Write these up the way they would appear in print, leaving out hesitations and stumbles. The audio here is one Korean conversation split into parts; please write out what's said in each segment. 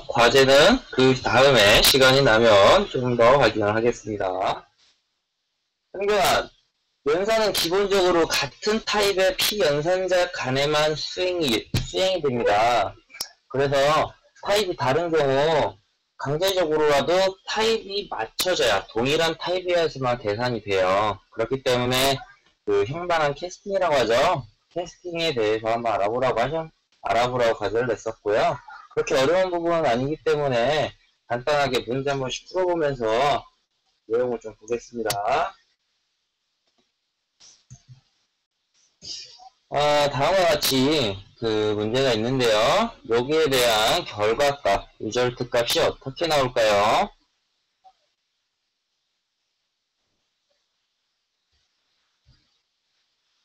과제는 그 다음에 시간이 나면 좀 더 확인을 하겠습니다. 형규아, 연산은 기본적으로 같은 타입의 피연산자 간에만 수행이 됩니다. 그래서 타입이 다른 경우 강제적으로라도 타입이 맞춰져야 동일한 타입이어야지만 계산이 돼요. 그렇기 때문에 그 형반한 캐스팅이라고 하죠. 캐스팅에 대해서 한번 알아보라고 과제를 냈었고요. 그렇게 어려운 부분은 아니기 때문에 간단하게 문제 한 번씩 풀어보면서 내용을 좀 보겠습니다. 다음과 같이 그 문제가 있는데요. 여기에 대한 결과값, 리절트 값이 어떻게 나올까요?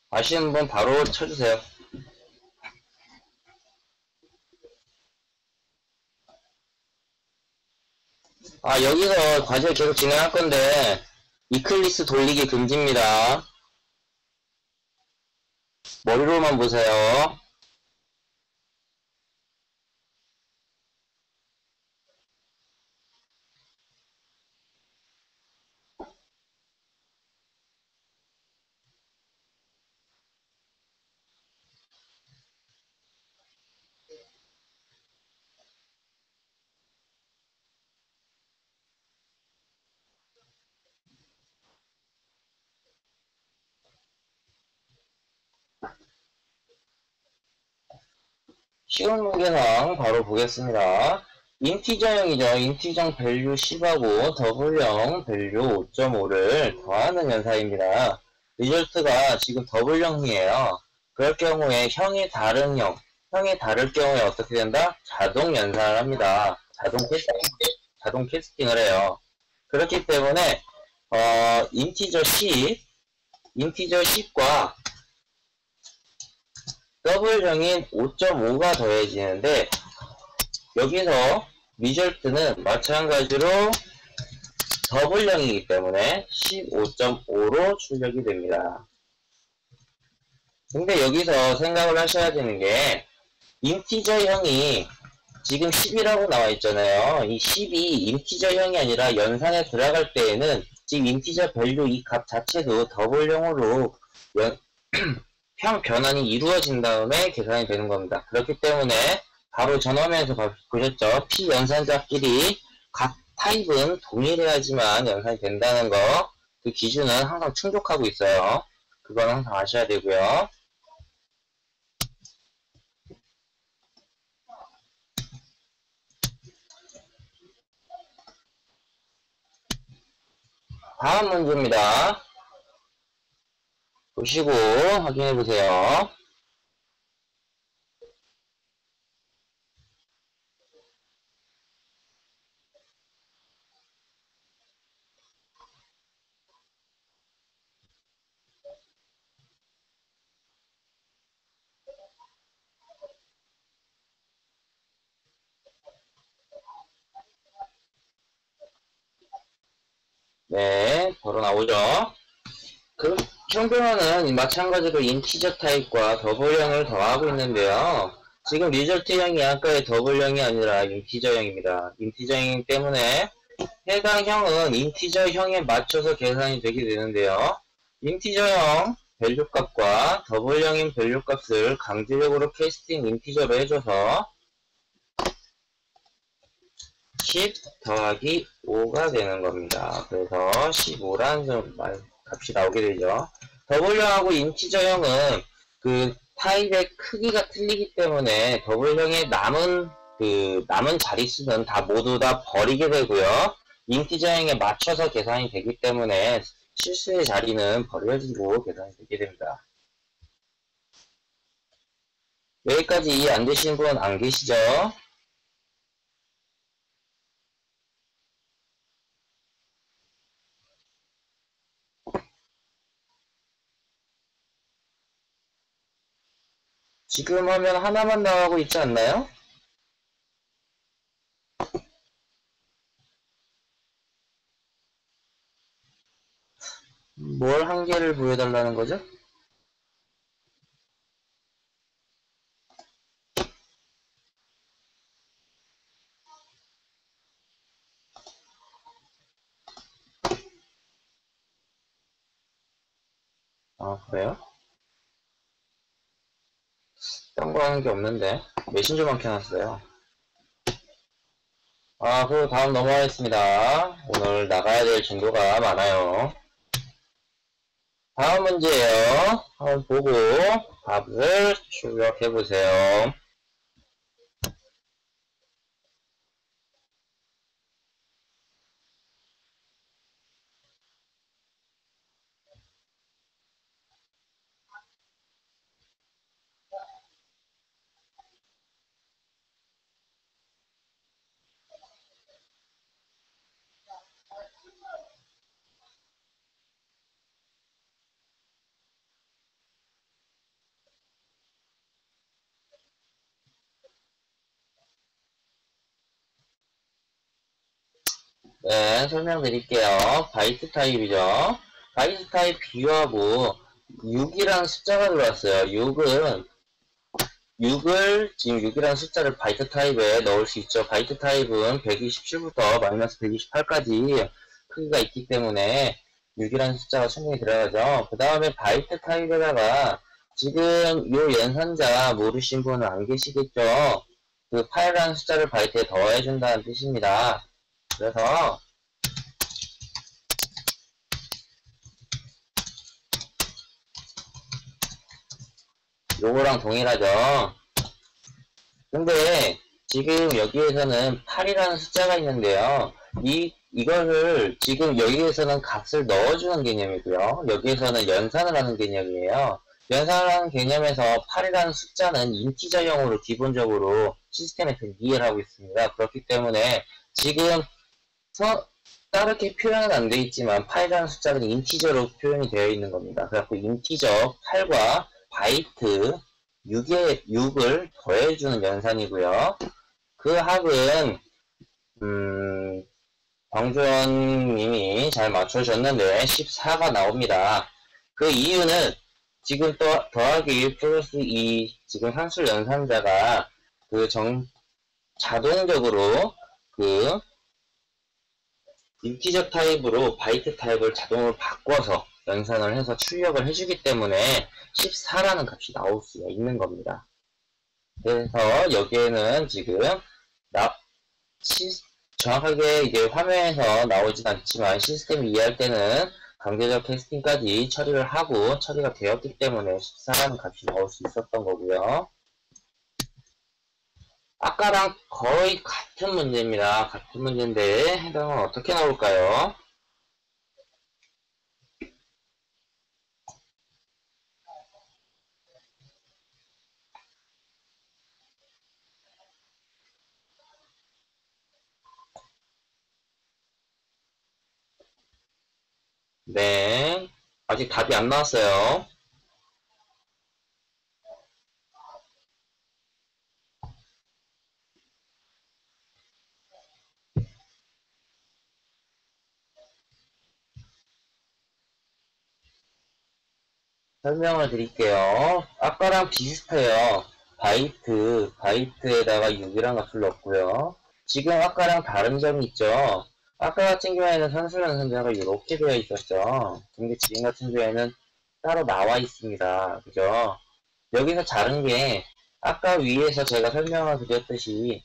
아시는 분 바로 쳐주세요. 여기서 과제를 계속 진행할 건데 이클리스 돌리기 금지입니다. 머리로만 보세요. 쉬운 문제상 바로 보겠습니다. 인티저형이죠. 인티저 밸류 10하고 더블형 밸류 5.5를 더하는 연산입니다. 리절트가 지금 더블형이에요. 그럴 경우에 형이 다를 경우에 어떻게 된다? 자동 연산을 합니다. 자동 캐스팅을 해요. 그렇기 때문에 인티저 10과 더블형인 5.5가 더해지는데 여기서 리절트는 마찬가지로 더블형이기 때문에 15.5로 출력이 됩니다. 근데 여기서 생각을 하셔야 되는 게 인티저형이 지금 10이라고 나와 있잖아요. 이 10이 인티저형이 아니라 연산에 들어갈 때에는 지금 인티저 밸류 이 값 자체도 더블형으로 형 변환이 이루어진 다음에 계산이 되는 겁니다. 그렇기 때문에 바로 전화면에서 보셨죠? P 연산자끼리 각 타입은 동일해야지만 연산이 된다는 거, 그 기준은 항상 충족하고 있어요. 그건 항상 아셔야 되고요. 다음 문제입니다. 보시고 확인해 보세요. 네, 바로 나오죠. 그 형변화는 마찬가지로 인티저 타입과 더블형을 더하고 있는데요. 지금 리절트형이 아까의 더블형이 아니라 인티저형입니다. 인티저형이기 때문에 해당 형은 인티저형에 맞춰서 계산이 되게 되는데요. 인티저형 밸류값과 더블형인 밸류값을 강제적으로 캐스팅 인티저로 해줘서 10 더하기 5가 되는 겁니다. 그래서 15라는 값이 나오게 되죠. 더블형하고 인티저형은 그 타입의 크기가 틀리기 때문에 더블형의 남은 자릿수는 모두 다 버리게 되고요. 인티저형에 맞춰서 계산이 되기 때문에 실수의 자리는 버려지고 계산이 되게 됩니다. 여기까지 이해 안 되시는 분 안 계시죠? 지금 화면 하나만 나가고 있지 않나요? 뭘 한 개를 보여달라는 거죠? 아, 그래요? 딴 거 하는 게 없는데. 메신저만 켜놨어요. 아, 그 다음 넘어가겠습니다. 오늘 나가야 될 진도가 많아요. 다음 문제예요. 한번 보고 답을 출력해 보세요. 네, 설명드릴게요. 바이트 타입이죠. 바이트 타입 비교하고 6이라는 숫자가 들어왔어요. 6을 지금 6이라는 숫자를 바이트 타입에 넣을 수 있죠. 바이트 타입은 127부터 마이너스 128까지 크기가 있기 때문에 6이라는 숫자가 충분히 들어가죠. 그 다음에 바이트 타입에다가 지금 요 연산자 모르신 분은 안 계시겠죠. 그 8이라는 숫자를 바이트에 더해준다는 뜻입니다. 그래서 요거랑 동일하죠. 근데 지금 여기에서는 8이라는 숫자가 있는데요. 이거를 지금 여기에서는 값을 넣어주는 개념이고요. 여기에서는 연산을 하는 개념이에요. 연산을 하는 개념에서 8이라는 숫자는 인티저형으로 기본적으로 시스템에서 이해를 하고 있습니다. 그렇기 때문에 지금 다르게 표현은 안 되어 있지만 8이라는 숫자는 인티저로 표현이 되어 있는 겁니다. 그래서 인티저 8과 바이트 6을 더해주는 연산이고요. 그 합은 정주원님이 잘 맞춰줬는데 14가 나옵니다. 그 이유는 지금 또 더하기 플러스 2 지금 산술 연산자가 자동적으로 그 인티저 타입으로 바이트 타입을 자동으로 바꿔서 연산을 해서 출력을 해주기 때문에 14라는 값이 나올 수가 있는 겁니다. 그래서 여기에는 지금 정확하게 이제 화면에서 나오진 않지만 시스템을 이해할 때는 강제적 캐스팅까지 처리를 하고 처리가 되었기 때문에 14라는 값이 나올 수 있었던 거고요. 아까랑 거의 같은 문제입니다. 같은 문제인데 해당은 어떻게 나올까요? 네, 아직 답이 안 나왔어요. 설명을 드릴게요. 아까랑 비슷해요. 바이트에다가 6이란 값을 넣었고요. 지금 아까랑 다른 점이 있죠. 아까 같은 경우에는 산술연 산자가 이렇게 되어 있었죠. 근데 지금 같은 경우에는 따로 나와 있습니다. 그죠? 여기서 다른 게 아까 위에서 제가 설명을 드렸듯이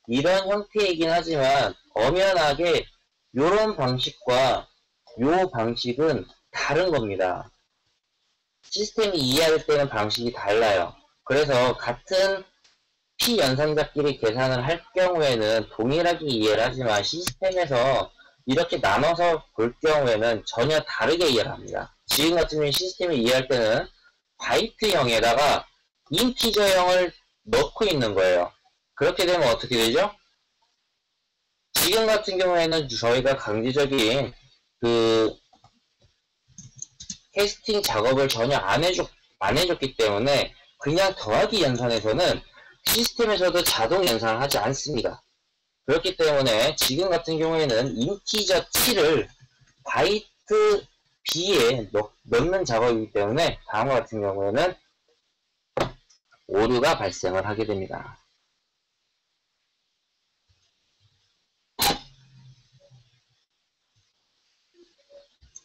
이런 형태이긴 하지만 엄연하게 이런 방식과 요 방식은 다른 겁니다. 시스템이 이해할 때는 방식이 달라요. 그래서 같은 P 연산자끼리 계산을 할 경우에는 동일하게 이해를 하지만 시스템에서 이렇게 나눠서 볼 경우에는 전혀 다르게 이해를 합니다. 지금 같은 경우 시스템을 이해할 때는 바이트형에다가 인티저형을 넣고 있는 거예요. 그렇게 되면 어떻게 되죠? 지금 같은 경우에는 저희가 강제적인 그 캐스팅 작업을 전혀 안 해줬기 때문에 그냥 더하기 연산에서는 시스템에서도 자동 연산을 하지 않습니다. 그렇기 때문에 지금 같은 경우에는 인티저 7을 바이트 B에 넣는 작업이기 때문에 다음과 같은 경우에는 오류가 발생을 하게 됩니다.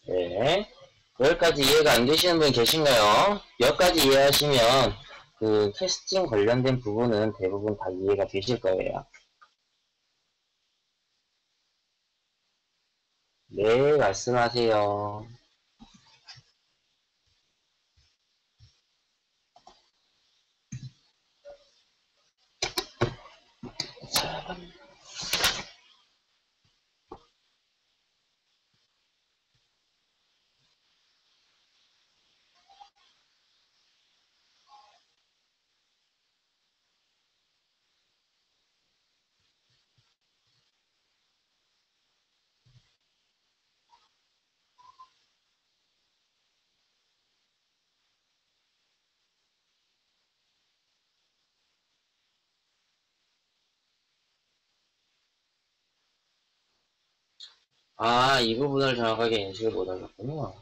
네. 여기까지 이해가 안 되시는 분 계신가요? 여기까지 이해하시면 그 캐스팅 관련된 부분은 대부분 다 이해가 되실 거예요. 네, 말씀하세요. 아, 이 부분을 정확하게 인식을 못하셨군요.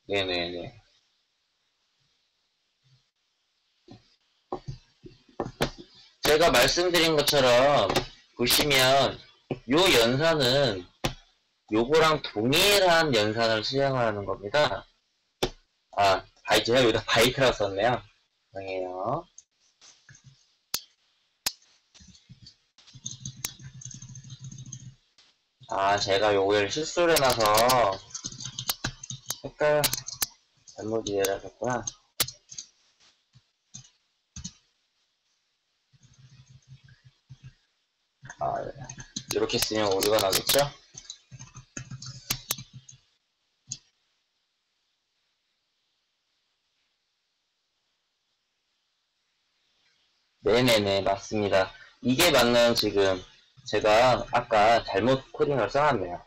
네네네. 제가 말씀드린 것처럼 보시면 요 연산은 요거랑 동일한 연산을 수행하는 겁니다. 아, 제가 여기다 바이트라고 썼네요. 죄송해요. 아, 제가 요걸 실수를 해놔서 색깔 잘못 이해를 하셨구나. 아, 이렇게 쓰면 오류가 나겠죠? 네네네, 맞습니다. 이게 맞는 지금 제가 아까 잘못 코딩을 써놨네요.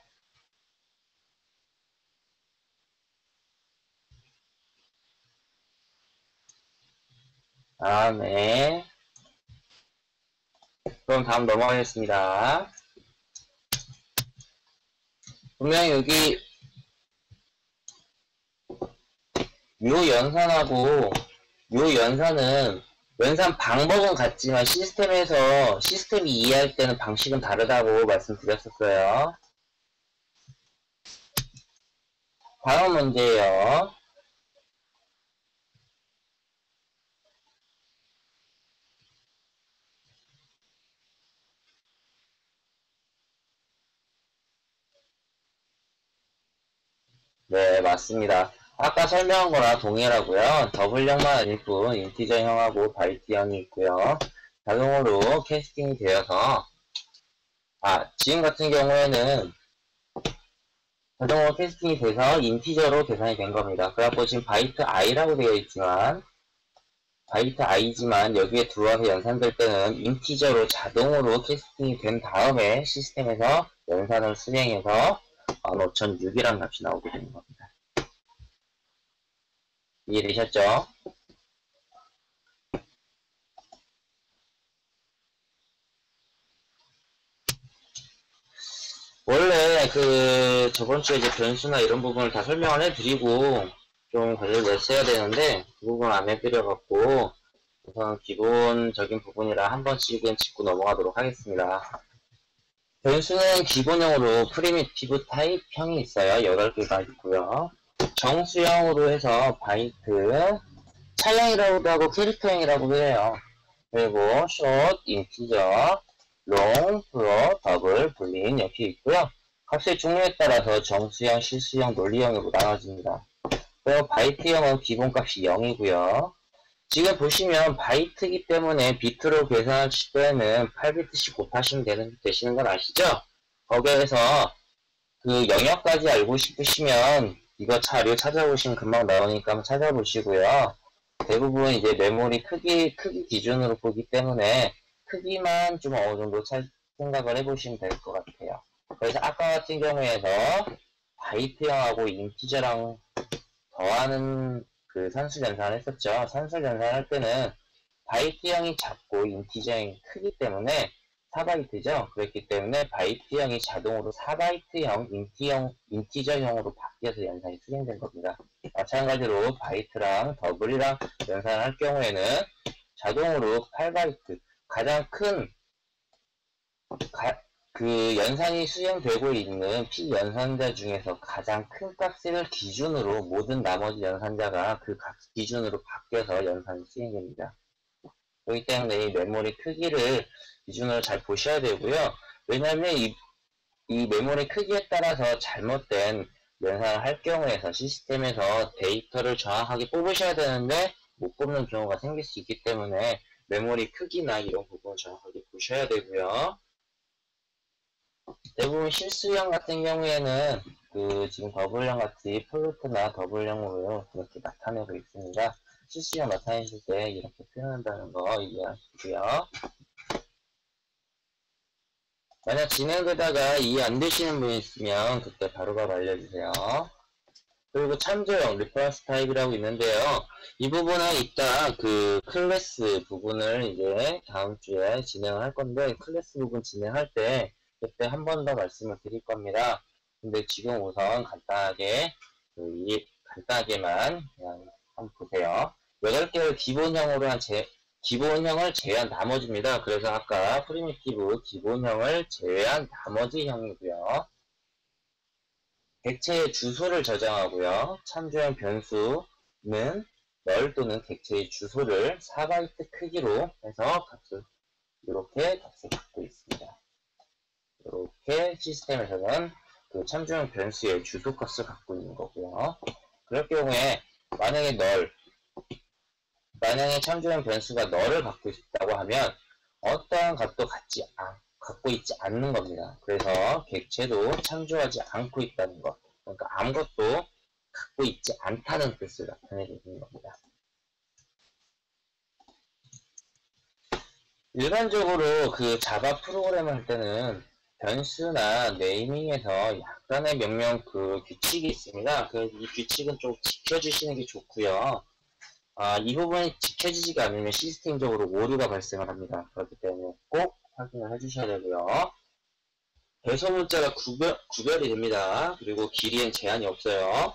아, 네. 그럼 다음 넘어가겠습니다. 분명히 여기 요 연산하고 요 연산은 연산 방법은 같지만 시스템이 이해할 때는 방식은 다르다고 말씀드렸었어요. 다음 문제예요. 네, 맞습니다. 아까 설명한 거랑 동일하고요. 더블형만 아닐 뿐 인티저형하고 바이트형이 있고요. 자동으로 캐스팅이 되어서 지금 같은 경우에는 자동으로 캐스팅이 돼서 인티저로 계산이 된 겁니다. 그래갖고 지금 바이트 i라고 되어 있지만 바이트 i지만 여기에 들어와서 연산될 때는 인티저로 자동으로 캐스팅이 된 다음에 시스템에서 연산을 수행해서 15006이라는 값이 나오게 되는 겁니다. 이해되셨죠? 원래 저번주에 이제 변수나 이런 부분을 다 설명을 해드리고 좀 관리를 냈어야 되는데 그 부분 안 해드려갖고 우선 기본적인 부분이라 한 번씩은 짚고 넘어가도록 하겠습니다. 변수는 기본형으로 프리미티브 타입형이 있어요. 8개가 있고요. 정수형으로 해서 바이트, 차형이라고도 하고 캐릭터형이라고도 해요. 그리고 short, integer, long, float, double, boolean 이렇게 있고요. 값의 종류에 따라서 정수형, 실수형, 논리형으로 나눠집니다. 그리고 바이트형은 기본값이 0이고요. 지금 보시면 바이트이기 때문에 비트로 계산하실 때는 8비트씩 곱하시면 되시는 건 아시죠? 거기에서 그 영역까지 알고 싶으시면 이거 자료 찾아보시면 금방 나오니까 한번 찾아보시고요. 대부분 이제 메모리 크기 기준으로 보기 때문에 크기만 좀 어느 정도 생각을 해보시면 될 것 같아요. 그래서 아까 같은 경우에서 바이트형하고 인티저랑 더하는 그 산술 연산을 했었죠. 산술 연산할 때는 바이트형이 작고 인티저형이 크기 때문에 4바이트죠. 그렇기 때문에 바이트형이 자동으로 4바이트형, 인티저형으로 바뀌어서 연산이 수행된 겁니다. 마찬가지로 바이트랑 더블이랑 연산을 할 경우에는 자동으로 8바이트, 가장 큰 그 연산이 수행되고 있는 피연산자 중에서 가장 큰 값을 기준으로 모든 나머지 연산자가 그 값 기준으로 바뀌어서 연산이 수행됩니다. 그렇기 때문에 이 메모리 크기를 기준으로 잘 보셔야 되고요. 왜냐하면 이 메모리 크기에 따라서 잘못된 연산을 할 경우에서 시스템에서 데이터를 정확하게 뽑으셔야 되는데 못 뽑는 경우가 생길 수 있기 때문에 메모리 크기나 이런 부분을 정확하게 보셔야 되고요. 대부분 실수형 같은 경우에는 그 지금 더블형 같이 플로트나 더블형으로 그렇게 나타내고 있습니다. 실수형 나타내실 때 이렇게 표현한다는 거 이해하시고요. 만약 진행되다가 이해 안 되시는 분이 있으면 그때 바로바로 알려주세요. 그리고 참조형 리퍼런스 타입이라고 있는데요. 이 부분은 이따 그 클래스 부분을 이제 다음 주에 진행을 할 건데 클래스 부분 진행할 때 그때 한 번 더 말씀을 드릴 겁니다. 근데 지금 우선 간단하게 간단하게만 그냥 한번 보세요. 8개를 기본형을 제외한 나머지입니다. 그래서 아까 프리미티브 기본형을 제외한 나머지 형이고요. 객체의 주소를 저장하고요. 참조형 변수는 널 또는 객체의 주소를 4바이트 크기로 해서 이렇게 값을 갖고 있습니다. 이렇게 시스템에서는 그 참조형 변수의 주소 값을 갖고 있는 거고요. 그럴 경우에 만약에 참조형 변수가 널을 갖고 있다고 하면 어떠한 값도 갖고 있지 않는 겁니다. 그래서 객체도 참조하지 않고 있다는 것. 그러니까 아무것도 갖고 있지 않다는 뜻을 나타내고 있는 겁니다. 일반적으로 그 자바 프로그램을 할 때는 변수나 네이밍에서 약간의 명령 규칙이 있습니다. 이 규칙은 좀 지켜주시는 게 좋고요. 이 부분이 지켜지지가 않으면 시스템적으로 오류가 발생을 합니다. 그렇기 때문에 꼭 확인을 해주셔야 되고요. 배서 문자가 구별이 됩니다. 그리고 길이엔 제한이 없어요.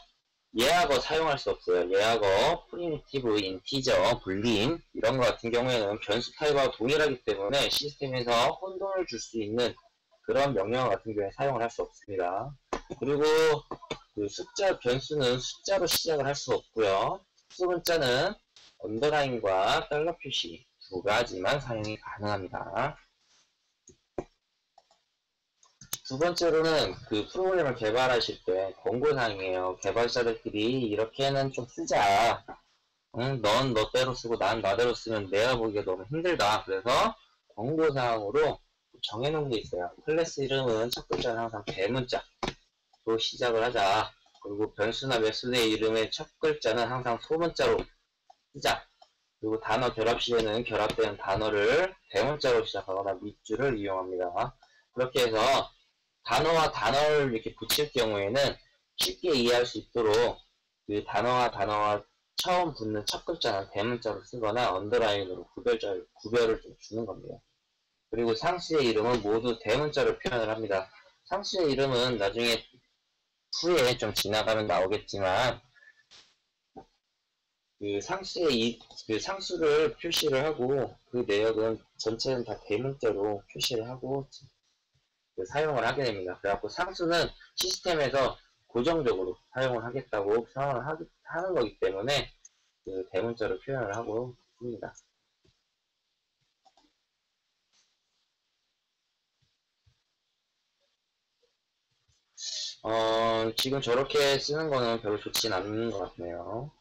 예하거 사용할 수 없어요. 예하거, 프리미티브, 인티저, 불린 이런 것 같은 경우에는 변수 타입하고 동일하기 때문에 시스템에서 혼돈을 줄 수 있는 그런 명령 같은 경우에 사용을 할 수 없습니다. 그리고 그 변수는 숫자로 시작을 할 수 없고요. 특수 문자는 언더라인과 달러 표시 두 가지만 사용이 가능합니다. 두 번째로는 그 프로그램을 개발하실 때 권고사항이에요. 개발자들끼리 이렇게는 좀 쓰자. 넌 너대로 쓰고 난 나대로 쓰면 내가 보기에 너무 힘들다. 그래서 권고사항으로 정해놓은 게 있어요. 클래스 이름은 첫 글자는 항상 대문자로 시작을 하자. 그리고 변수나 메소드의 이름의 첫 글자는 항상 소문자로 쓰자. 그리고 단어 결합 시에는 결합되는 단어를 대문자로 시작하거나 밑줄을 이용합니다. 그렇게 해서 단어와 단어를 이렇게 붙일 경우에는 쉽게 이해할 수 있도록 그 단어와 처음 붙는 첫 글자는 대문자로 쓰거나 언더라인으로 구별을 좀 주는 겁니다. 그리고 상수의 이름은 모두 대문자로 표현을 합니다. 상수의 이름은 나중에 후에 좀 지나가면 나오겠지만 그 상수를 표시를 하고 그 내역은 전체는 다 대문자로 표시를 하고 사용을 하게 됩니다. 그래갖고 상수는 시스템에서 고정적으로 사용을 하겠다고 하는 거기 때문에 그 대문자로 표현을 하고 있습니다. 지금 저렇게 쓰는 거는 별로 좋진 않는 것 같네요.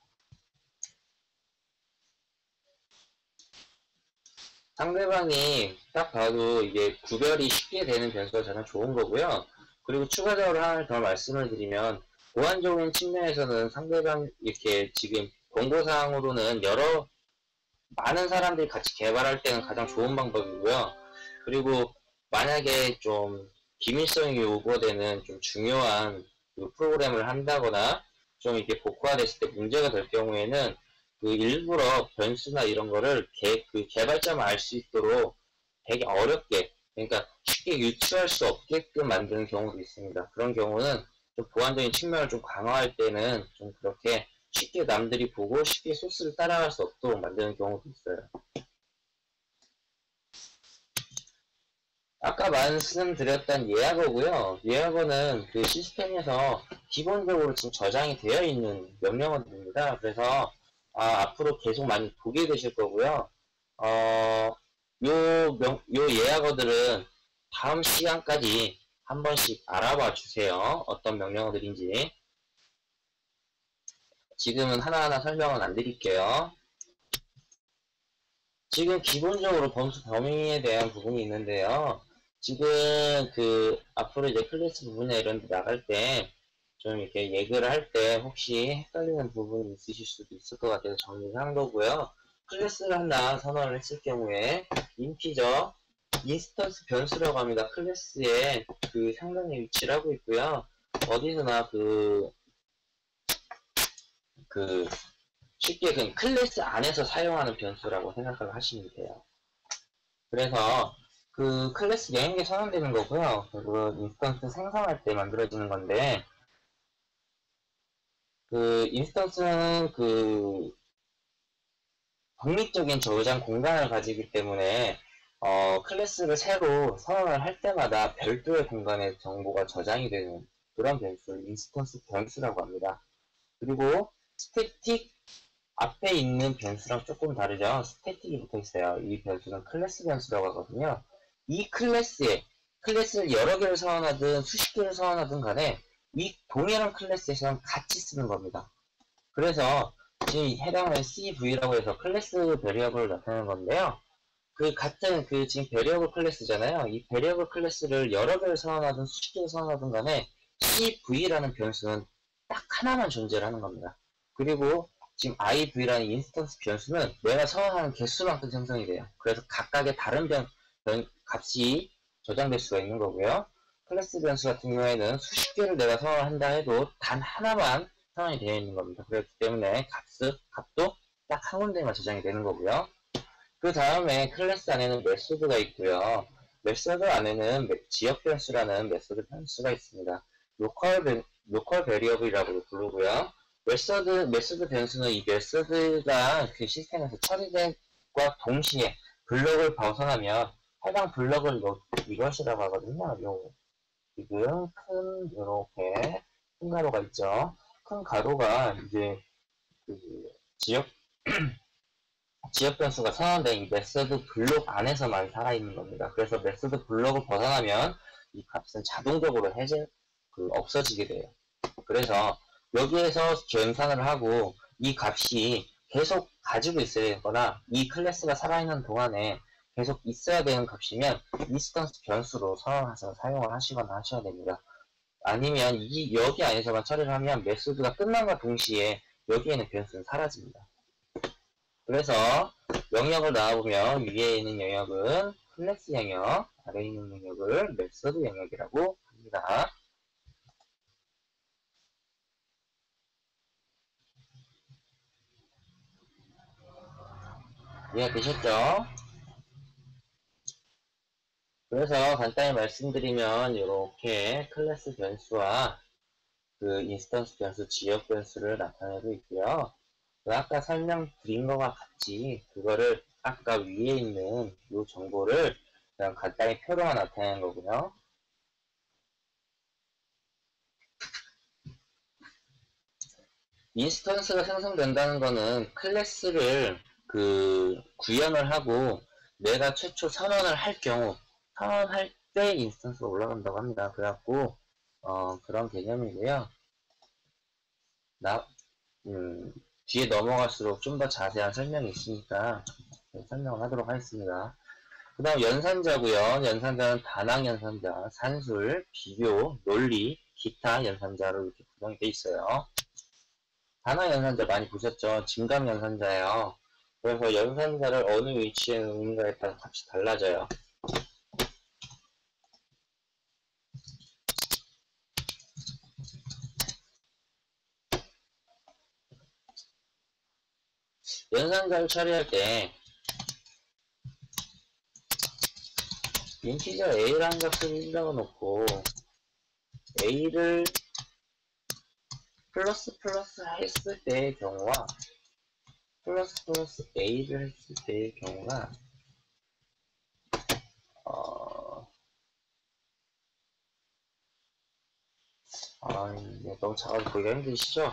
상대방이 딱 봐도 이게 구별이 쉽게 되는 변수가 가장 좋은 거고요. 그리고 추가적으로 하나 더 말씀을 드리면 보안적인 측면에서는 상대방 이렇게 지금 권고사항으로는 많은 사람들이 같이 개발할 때는 가장 좋은 방법이고요. 그리고 만약에 좀 기밀성이 요구되는 좀 중요한 프로그램을 한다거나 좀 이렇게 복구화됐을 때 문제가 될 경우에는 그 일부러 변수나 이런 거를 개발자만 알 수 있도록 되게 어렵게, 그러니까 쉽게 유추할 수 없게끔 만드는 경우도 있습니다. 그런 경우는 좀 보안적인 측면을 좀 강화할 때는 좀 그렇게 쉽게 남들이 보고 쉽게 소스를 따라갈 수 없도록 만드는 경우도 있어요. 아까 말씀드렸던 예약어고요. 예약어는 그 시스템에서 기본적으로 지금 저장이 되어 있는 명령어들입니다. 그래서 앞으로 계속 많이 보게 되실 거고요. 요 예약어들은 다음 시간까지 한 번씩 알아봐 주세요. 어떤 명령어들인지. 지금은 하나하나 설명은 안 드릴게요. 지금 기본적으로 범수 범위에 대한 부분이 있는데요. 지금 앞으로 이제 클래스 부분에 이런 데 나갈 때 좀 이렇게 얘기를 할 때 혹시 헷갈리는 부분이 있으실 수도 있을 것 같아서 정리를 한 거고요. 클래스를 하나 선언을 했을 경우에 인티저, 인스턴스 변수라고 합니다. 클래스에 상단에 위치를 하고 있고요. 어디서나 쉽게 그냥 클래스 안에서 사용하는 변수라고 생각을 하시면 돼요. 그래서 클래스 여행에 선언되는 거고요. 그리고 인스턴스 생성할 때 만들어지는 건데 인스턴스는 독립적인 저장 공간을 가지기 때문에 클래스를 새로 선언을 할 때마다 별도의 공간에 정보가 저장이 되는 그런 변수를 인스턴스 변수라고 합니다. 그리고 스태틱 앞에 있는 변수랑 조금 다르죠. 스태틱이 붙어 있어요. 이 변수는 클래스 변수라고 하거든요. 이 클래스를 여러 개를 선언하든 수십 개를 선언하든 간에 이 동일한 클래스에서는 같이 쓰는 겁니다. 그래서 지금 해당하는 CV라고 해서 클래스 베리어블을 나타내는 건데요. 같은 지금 베리어블 클래스잖아요. 이 베리어블 클래스를 여러 개를 선언하든 수십 개를 선언하든 간에 CV라는 변수는 딱 하나만 존재를 하는 겁니다. 그리고 지금 IV라는 인스턴스 변수는 내가 선언하는 개수만큼 생성이 돼요. 그래서 각각의 다른 값이 저장될 수가 있는 거고요. 클래스 변수 같은 경우에는 수십 개를 내가 선언한다 해도 단 하나만 선언이 되어 있는 겁니다. 그렇기 때문에 값도 딱 한 군데만 저장이 되는 거고요. 그 다음에 클래스 안에는 메소드가 있고요. 메소드 안에는 지역 변수라는 메소드 변수가 있습니다. 로컬 베리어블이라고 부르고요. 메소드 변수는 이 메소드가 시스템에서 처리된과 동시에 블럭을 벗어나면 해당 블럭을 이것이라고 하거든요. 지금 이렇게 큰 가로가 있죠. 큰 가로가 이제 지역 변수가 선언된 이 메소드 블록 안에서만 살아있는 겁니다. 그래서 메소드 블록을 벗어나면 이 값은 자동적으로 없어지게 돼요. 그래서 여기에서 연산을 하고 이 값이 계속 가지고 있어야 되거나 이 클래스가 살아있는 동안에 계속 있어야 되는 값이면 인스턴스 변수로 선언해서 사용을 하시거나 하셔야 됩니다. 아니면 여기 안에서만 처리를 하면 메소드가 끝남과 동시에 여기에 있는 변수는 사라집니다. 그래서 영역을 나와보면 위에 있는 영역은 클래스 영역, 아래에 있는 영역을 메소드 영역이라고 합니다. 이해되셨죠? 그래서 간단히 말씀드리면 이렇게 클래스 변수와 인스턴스 변수, 지역 변수를 나타내고 있고요. 아까 설명드린 것과 같이 그거를 아까 위에 있는 이 정보를 그냥 간단히 표로만 나타내는 거고요. 인스턴스가 생성된다는 거는 클래스를 구현을 하고 내가 최초 선언을 할 경우 선언할 때 인스턴스가 올라간다고 합니다. 그래갖고 그런 개념이고요. 뒤에 넘어갈수록 좀 더 자세한 설명이 있으니까 설명을 하도록 하겠습니다. 그 다음 연산자고요. 연산자는 단항 연산자, 산술, 비교, 논리, 기타 연산자로 이렇게 구성이 되어 있어요. 단항 연산자 많이 보셨죠? 증감 연산자예요. 그래서 연산자를 어느 위치에 놓는가에 따라 값이 달라져요. 연산자를 처리할 때 인티저 a라는 값을 1이라고 놓고 a를 플러스 했을 때의 경우와 플러스 a를 했을 때의 경우가 아, 이게 너무 작아서 보기가 힘드시죠?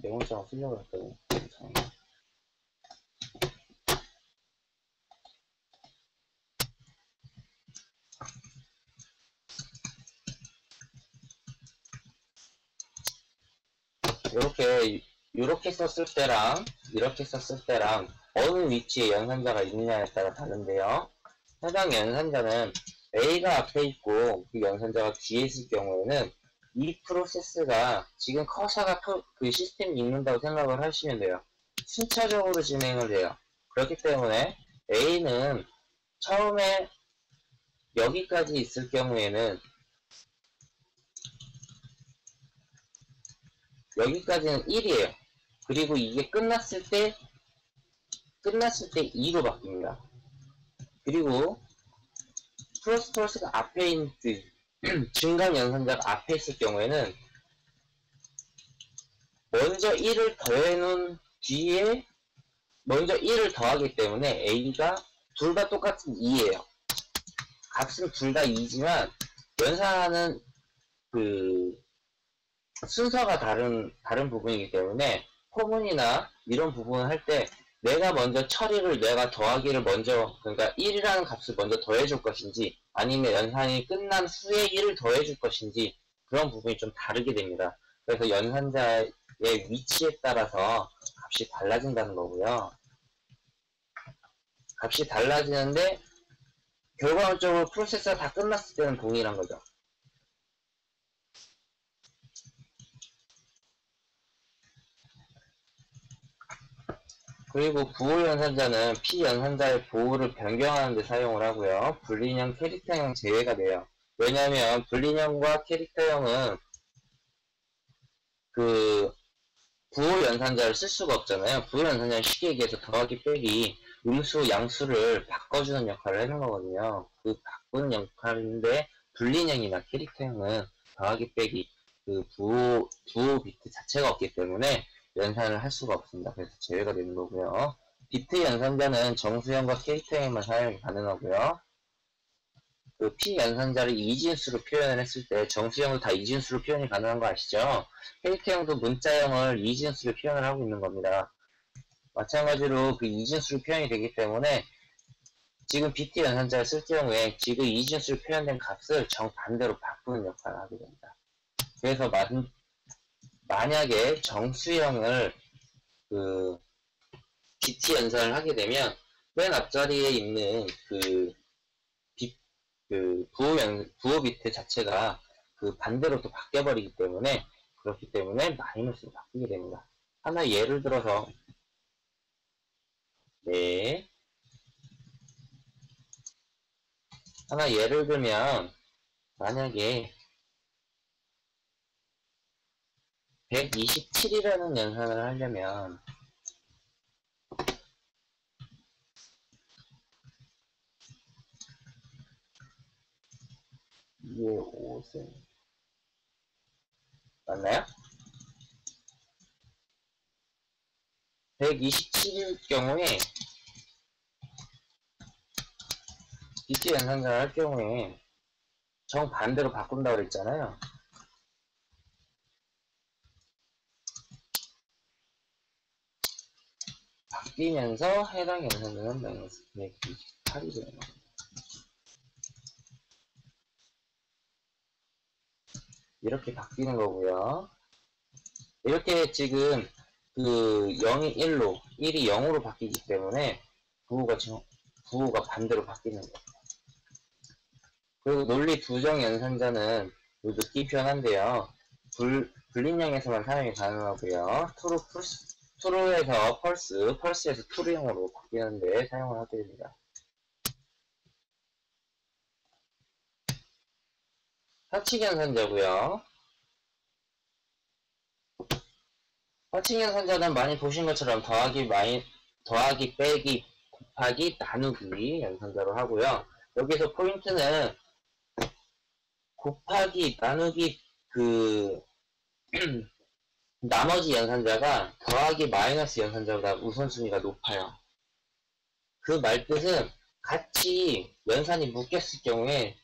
메모장 쓰려고 했더니. 이렇게 썼을 때랑, 이렇게 썼을 때랑, 어느 위치에 연산자가 있느냐에 따라 다른데요. 해당 연산자는 A가 앞에 있고, 그 연산자가 뒤에 있을 경우에는, 이 프로세스가 지금 커서가 그 시스템이 읽는다고 생각을 하시면 돼요. 순차적으로 진행을 해요. 그렇기 때문에 A는 처음에 여기까지 있을 경우에는 여기까지는 1이에요. 그리고 이게 끝났을 때 2로 바뀝니다. 그리고 프로스가 앞에 있는 그 중간 연산자가 앞에 있을 경우에는 먼저 1을 더해놓은 뒤에 먼저 1을 더하기 때문에 A가 둘 다 똑같은 2예요. 값은 둘 다 2지만 연산하는 그 순서가 다른 부분이기 때문에 포문이나 이런 부분을 할 때 내가 먼저 내가 더하기를 먼저, 그러니까 1이라는 값을 먼저 더해줄 것인지 아니면 연산이 끝난 후에 1을 더해줄 것인지 그런 부분이 좀 다르게 됩니다. 그래서 연산자의 위치에 따라서 값이 달라진다는 거고요. 값이 달라지는데 결과적으로 프로세스가 다 끝났을 때는 동일한 거죠. 그리고 부호 연산자는 P 연산자의 보호를 변경하는 데 사용을 하고요. 불린형, 캐릭터형 제외가 돼요. 왜냐하면 불린형과 캐릭터형은 그 부호 연산자를 쓸 수가 없잖아요. 부호 연산자는 쉽게 얘기해서 더하기 빼기 음수, 양수를 바꿔주는 역할을 하는 거거든요. 그 바꾸는 역할인데 불린형이나 캐릭터형은 더하기 빼기 그 부호 비트 자체가 없기 때문에 연산을 할 수가 없습니다. 그래서 제외가 되는 거고요. 비트 연산자는 정수형과 캐릭터형만 사용이 가능하고요. 그 P 연산자를 이진수로 표현을 했을 때 정수형도 다 이진수로 표현이 가능한 거 아시죠? 캐릭터형도 문자형을 이진수로 표현을 하고 있는 겁니다. 마찬가지로 그 이진수로 표현이 되기 때문에 지금 BT 연산자를 쓸 경우에 지금 이진수로 표현된 값을 정반대로 바꾸는 역할을 하게 됩니다. 그래서 만약에 정수형을 그 BT 연산을 하게 되면 맨 앞자리에 있는 부호 비트 자체가 그 반대로 또 바뀌어버리기 때문에 그렇기 때문에 마이너스로 바뀌게 됩니다. 하나 예를 들어서 하나 예를 들면 만약에 127이라는 연산을 하려면 이게 5세 맞나요? 127일 경우에 BT 연산자를 할 경우에 정반대로 바꾼다고 그랬잖아요. 바뀌면서 해당 연산자는 마이너스 128이 되는 겁니다. 이렇게 바뀌는 거고요. 이렇게 지금 그 0이 1로 1이 0으로 바뀌기 때문에 부호가 반대로 바뀌는 거예요. 그리고 논리 부정 연산자는 느낌표현한데요. 불린형에서만 사용이 가능하고요. true에서 펄스에서 true형으로 바뀌는데 사용을 하게 됩니다. 사칙 연산자고요. 사칙 연산자는 많이 보신 것처럼 더하기 빼기 곱하기 나누기 연산자로 하고요. 여기서 포인트는 곱하기 나누기 나머지 연산자가 더하기 마이너스 연산자보다 우선순위가 높아요. 그 말뜻은 같이 연산이 묶였을 경우에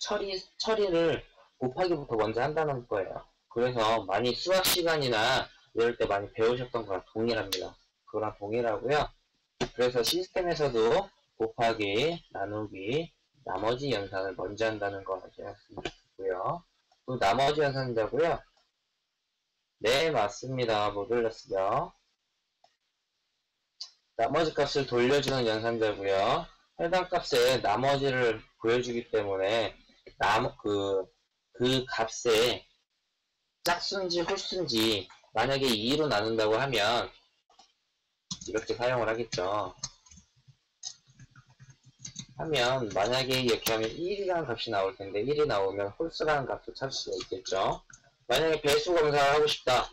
처리를 곱하기부터 먼저 한다는 거예요. 그래서 많이 수학 시간이나 이럴 때 많이 배우셨던 거랑 동일합니다. 그거랑 동일하고요. 그래서 시스템에서도 곱하기, 나누기, 나머지 연산을 먼저 한다는 거 아시았으면 좋겠고요. 또 나머지 연산자고요. 네, 맞습니다. 못 올렸어요. 나머지 값을 돌려주는 연산자고요. 해당 값에 나머지를 보여주기 때문에 그 값에 짝수인지 홀수인지 만약에 2로 나눈다고 하면 이렇게 사용을 하겠죠. 하면 만약에 이렇게 하면 1이라는 값이 나올 텐데 1이 나오면 홀수라는 값도 찾을 수가 있겠죠. 만약에 배수 검사를 하고 싶다.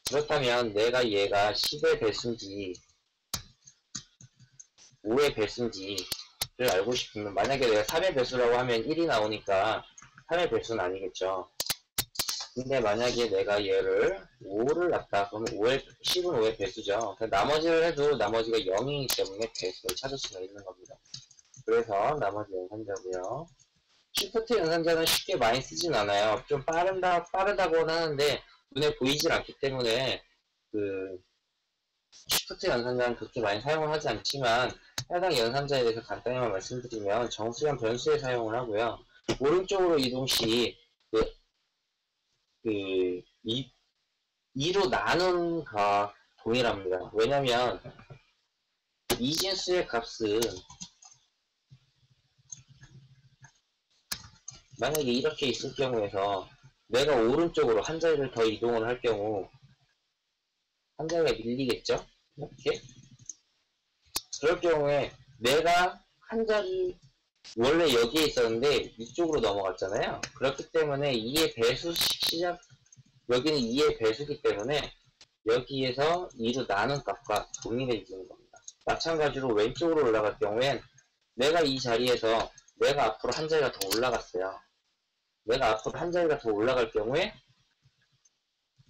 그렇다면 내가 얘가 10의 배수인지 5의 배수인지를 알고 싶으면 만약에 내가 3의 배수라고 하면 1이 나오니까 3의 배수는 아니겠죠. 근데 만약에 내가 얘를 5를 놨다 그러면 10은 5의 배수죠. 나머지를 해도 나머지가 0이기 때문에 배수를 찾을 수가 있는 겁니다. 그래서 나머지 연산자고요. 쉬프트 연산자는 쉽게 많이 쓰진 않아요. 좀 빠르다고는 하는데 눈에 보이질 않기 때문에 쉬프트 연산자는 그렇게 많이 사용을 하지 않지만 해당 연산자에 대해서 간단히만 말씀드리면 정수형 변수에 사용을 하고요. 오른쪽으로 이동 시 2로 나눈 가 동일합니다. 왜냐면 이진수의 값은 만약에 이렇게 있을 경우에서 내가 오른쪽으로 한 자리를 더 이동을 할 경우 한 자리가 밀리겠죠? 이렇게 그럴 경우에 내가 한 자리 원래 여기에 있었는데 이쪽으로 넘어갔잖아요. 그렇기 때문에 2의 배수 여기는 2의 배수기 때문에 여기에서 2로 나눈 값과 동일해지는 겁니다. 마찬가지로 왼쪽으로 올라갈 경우엔 내가 이 자리에서 내가 앞으로 한 자리가 더 올라갔어요. 내가 앞으로 한 자리가 더 올라갈 경우에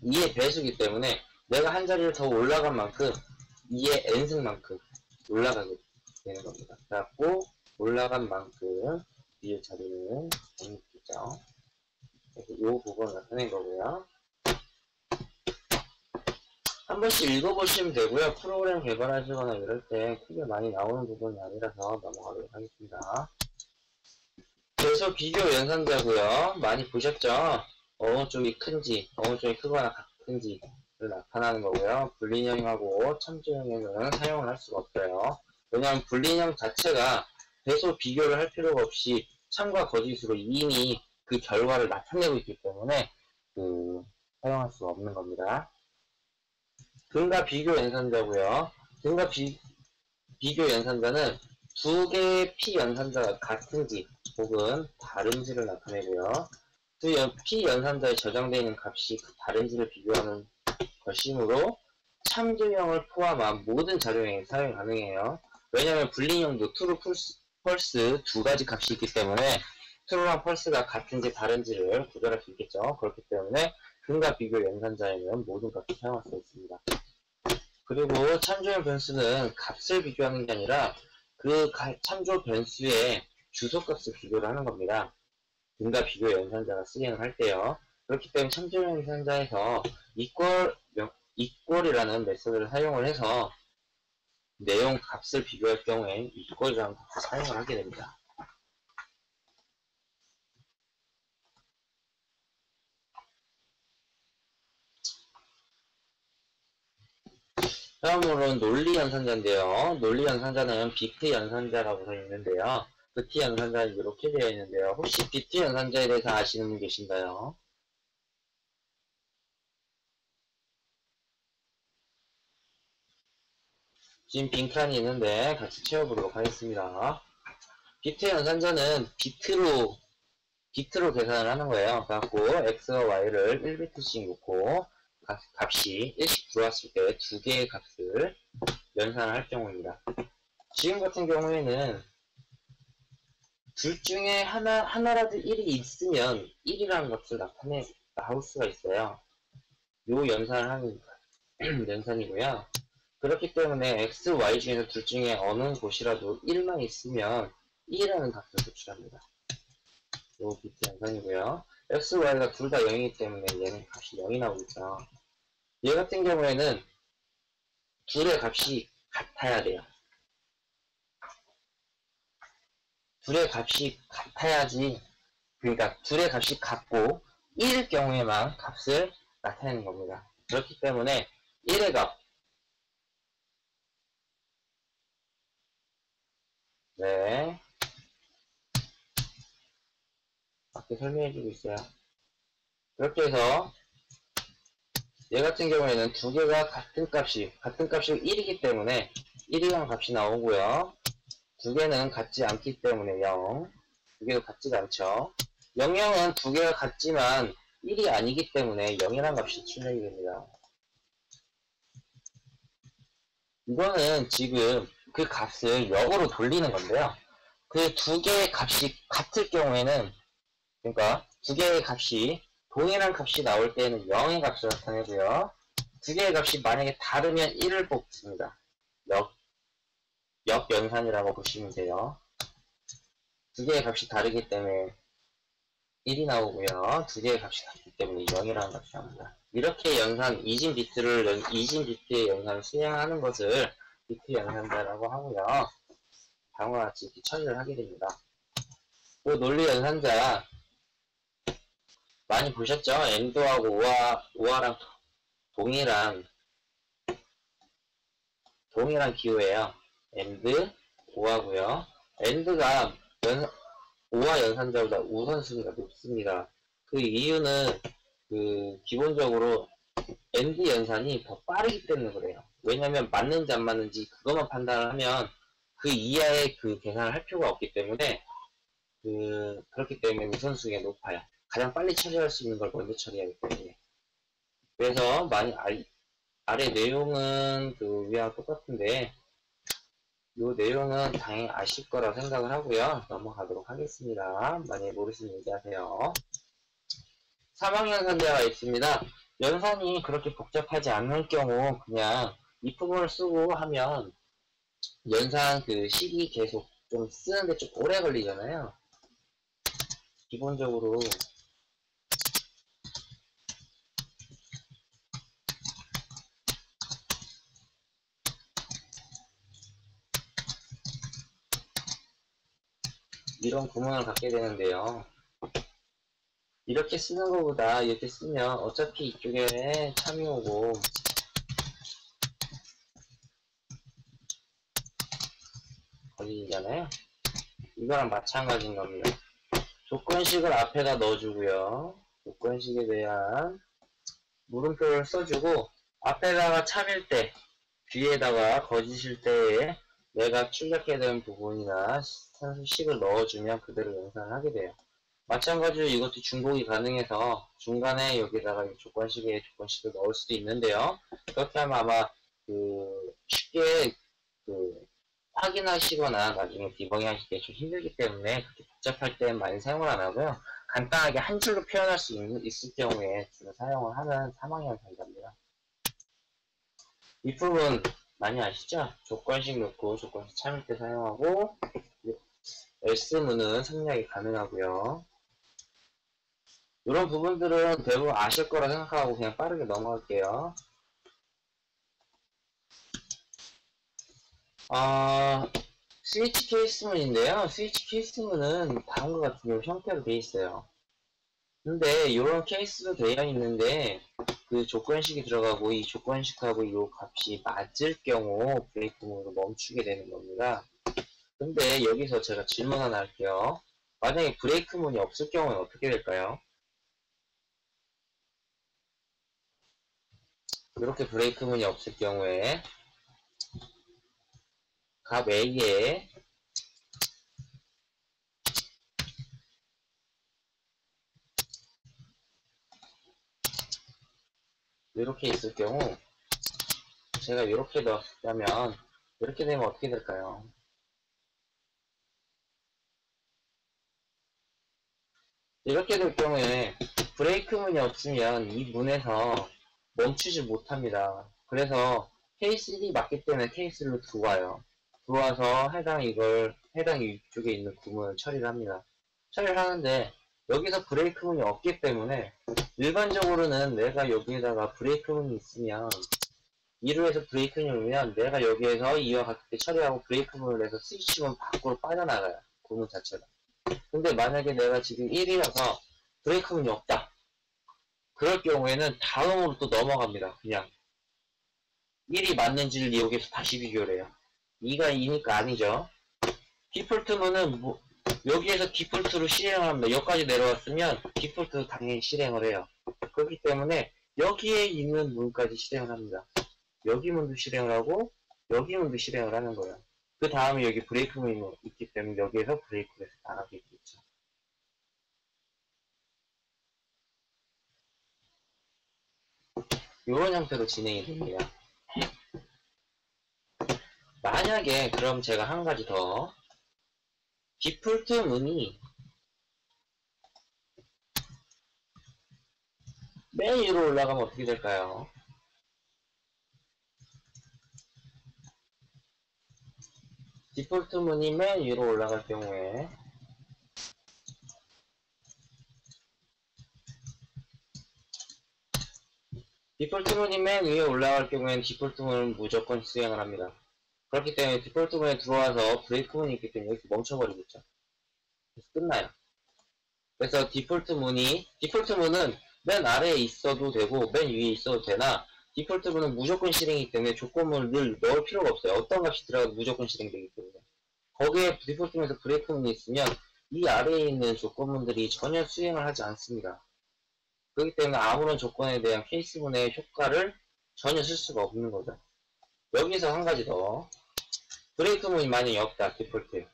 2의 배수기 때문에 내가 한 자리를 더 올라간 만큼 2의 n승만큼 올라가게 되는 겁니다. 그래갖고 올라간 만큼 위의 자리는 옮기죠. 이 부분을 나타낸 거고요. 한 번씩 읽어보시면 되고요. 프로그램 개발하시거나 이럴 때 크게 많이 나오는 부분이 아니라서 넘어가도록 하겠습니다. 그래서 비교 연산자고요. 많이 보셨죠? 어느 쪽이 큰지, 어느 쪽이 크거나 같은지를 나타나는 거고요. 불리형하고 참조형에는 사용을 할 수가 없어요. 왜냐하면 불리형 자체가 배수 비교를 할 필요가 없이 참과 거짓으로 이미 그 결과를 나타내고 있기 때문에 사용할 수가 없는 겁니다. 등가 비교 연산자고요. 등가 비교 연산자는 두 개의 P 연산자가 같은지 혹은 다른지를 나타내고요. 그 P 연산자에 저장되어 있는 값이 그 다른지를 비교하는 것이므로 참조형을 포함한 모든 작용에 사용이 가능해요. 왜냐하면 불리형도 true, false 두 가지 값이 있기 때문에 true랑 false가 같은지 다른지를 구별할 수 있겠죠. 그렇기 때문에 등가 비교 연산자에는 모든 값을 사용할 수 있습니다. 그리고 참조형 변수는 값을 비교하는 게 아니라 그 참조 변수의 주소값을 비교를 하는 겁니다. 등가 비교 연산자가 수행을 할 때요. 그렇기 때문에 참조형 연산자에서 equal이라는 메소드를 사용을 해서 내용 값을 비교할 경우에 equal이라는 값을 사용을 하게 됩니다. 다음으로는 논리 연산자인데요. 논리 연산자는 비트 연산자라고 되어 있는데요. 비트 연산자는 이렇게 되어 있는데요. 혹시 비트 연산자에 대해서 아시는 분 계신가요? 지금 빈칸이 있는데 같이 채워보도록 하겠습니다. 비트 연산자는 비트로 계산을 하는 거예요. 그래갖고 x와 y를 1비트씩 놓고 값이 1씩 들어왔을 때 두 개의 값을 연산을 할 경우입니다. 지금 같은 경우에는 둘 중에 하나라도 1이 있으면 1이라는 값을 나올 수가 있어요. 요 연산을 하는 연산이고요. 그렇기 때문에 x, y 중에서 둘 중에 어느 곳이라도 1만 있으면 2라는 값을 도출합니다. 요 비트 연산이고요. x, y가 둘 다 0이기 때문에 얘는 값이 0이 나오겠죠. 얘 같은 경우에는 둘의 값이 같아야 돼요. 둘의 값이 같아야지, 그러니까 둘의 값이 같고 1일 경우에만 값을 나타내는 겁니다. 그렇기 때문에 1의 값, 네, 밖에 설명해주고 있어요. 그렇게 해서 얘 같은 경우에는 두 개가 같은 값이 1이기 때문에 1이라는 값이 나오고요. 두 개는 같지 않기 때문에 0. 두 개도 같지가 않죠. 00은 두 개가 같지만 1이 아니기 때문에 0이라는 값이 출력이 됩니다. 이거는 지금 그 값을 역으로 돌리는 건데요. 그 두 개의 값이 같을 경우에는, 그러니까 두 개의 값이 동일한 값이 나올 때에는 0의 값을 나타내고요. 두 개의 값이 만약에 다르면 1을 뽑습니다. 역연산이라고 보시면 돼요. 두 개의 값이 다르기 때문에 1이 나오고요. 두 개의 값이 같기 때문에 0이라는 값이 나옵니다. 이렇게 연산, 이진 비트의 연산을 수행하는 것을 비트 연산자라고 하고요. 다음과 같이 이렇게 처리를 하게 됩니다. 그 논리 연산자 많이 보셨죠? AND하고 OR랑 동일한 기호예요. AND, OR고요. AND가 OR 연산자보다 우선순위가 높습니다. 그 이유는 기본적으로 AND 연산이 더 빠르기 때문에 그래요. 왜냐면 맞는지 안 맞는지 그것만 판단을 하면 그 이하의 그 계산을 할 필요가 없기 때문에 그렇기 때문에 우선순위가 높아요. 가장 빨리 처리할 수 있는 걸 먼저 처리하기 때문에. 그래서 아래 내용은 위와 똑같은데 이 내용은 당연히 아실 거라 생각을 하고요. 넘어가도록 하겠습니다. 만약에 모르시면 얘기하세요. 사망연산자가 있습니다. 연산이 그렇게 복잡하지 않을 경우 그냥 이 부분을 쓰고 하면 연산 식이 계속 좀 쓰는데 좀 오래 걸리잖아요. 기본적으로 이런 구문을 갖게 되는데요. 이렇게 쓰는 것보다 이렇게 쓰면 어차피 이쪽에 참이 오고 걸리잖아요. 이거랑 마찬가지인 겁니다. 조건식을 앞에다 넣어주고요. 조건식에 대한 물음표를 써주고 앞에다가 참일 때 뒤에다가 거짓일 때에 내가 출력해야 되는 부분이나 산수식을 넣어주면 그대로 연산을 하게 돼요. 마찬가지로 이것도 중복이 가능해서 중간에 여기다가 조건식에 조건식을 넣을 수도 있는데요. 그렇게 하면 아마 쉽게 확인하시거나 나중에 디버깅 하실 때 좀 힘들기 때문에 그렇게 복잡할 땐 많이 사용을 안 하고요. 간단하게 한 줄로 표현할 수 있을 경우에 주로 사용을 하는 사망연산자입니다. 이 부분 많이 아시죠? 조건식 넣고 조건식 참을 때 사용하고 else문은 생략이 가능하고요. 이런 부분들은 대부분 아실 거라 생각하고 그냥 빠르게 넘어갈게요. 스위치 케이스문인데요. 스위치 케이스문은 다음과 같은 형태로 되어 있어요. 근데 이런 케이스로 되어 있는데 그 조건식이 들어가고 이 조건식하고 이 값이 맞을 경우 브레이크문으로 멈추게 되는 겁니다. 근데 여기서 제가 질문 하나 할게요. 만약에 브레이크문이 없을 경우는 어떻게 될까요? 이렇게 브레이크문이 없을 경우에 값 A에 이렇게 있을 경우 제가 이렇게 넣었다면 이렇게 되면 어떻게 될까요? 이렇게 될 경우에 브레이크문이 없으면 이 문에서 멈추지 못합니다. 그래서 케이스 1이 맞기 때문에 케이스를 들어와요. 들어와서 해당 이쪽에 있는 구문을 처리를 합니다. 처리를 하는데 여기서 브레이크문이 없기 때문에 일반적으로는 내가 여기에다가 브레이크문이 있으면 2루에서 브레이크문이 오면 내가 여기에서 이와 같게 처리하고 브레이크문을 해서 스위치문 밖으로 빠져나가요. 구문 자체가. 근데 만약에 내가 지금 1이라서 브레이크문이 없다. 그럴 경우에는 다음으로 또 넘어갑니다. 그냥 1이 맞는지를 여기서 다시 비교를 해요. 2가 2니까 아니죠. 디폴트문은 여기에서 디폴트로 실행을 합니다. 여기까지 내려왔으면 디폴트 당연히 실행을 해요. 그렇기 때문에 여기에 있는 문까지 실행을 합니다. 여기 문도 실행을 하고 여기 문도 실행을 하는 거예요. 그 다음에 여기 브레이크 문이 있기 때문에 여기에서 브레이크를 해서 나가게 되겠죠. 이런 형태로 진행이 됩니다. 만약에 그럼 제가 한 가지 더 디폴트 문이 맨 위로 올라가면 어떻게 될까요? 디폴트 문이 맨 위로 올라갈 경우에 디폴트 문이 맨 위에 올라갈 경우에는 디폴트 문은 무조건 수행을 합니다. 그렇기 때문에 디폴트 문에 들어와서 브레이크 문이 있기 때문에 이렇게 멈춰버리겠죠. 그래서 끝나요. 그래서 디폴트 문은 맨 아래에 있어도 되고 맨 위에 있어도 되나 디폴트 문은 무조건 실행이기 때문에 조건문을 늘 넣을 필요가 없어요. 어떤 값이 들어가도 무조건 실행되기 때문에. 거기에 디폴트 문에서 브레이크 문이 있으면 이 아래에 있는 조건문들이 전혀 수행을 하지 않습니다. 그렇기 때문에 아무런 조건에 대한 케이스문의 효과를 전혀 쓸 수가 없는 거죠. 여기서 한 가지 더. 브레이크 문이 만약에 없다, 디폴트.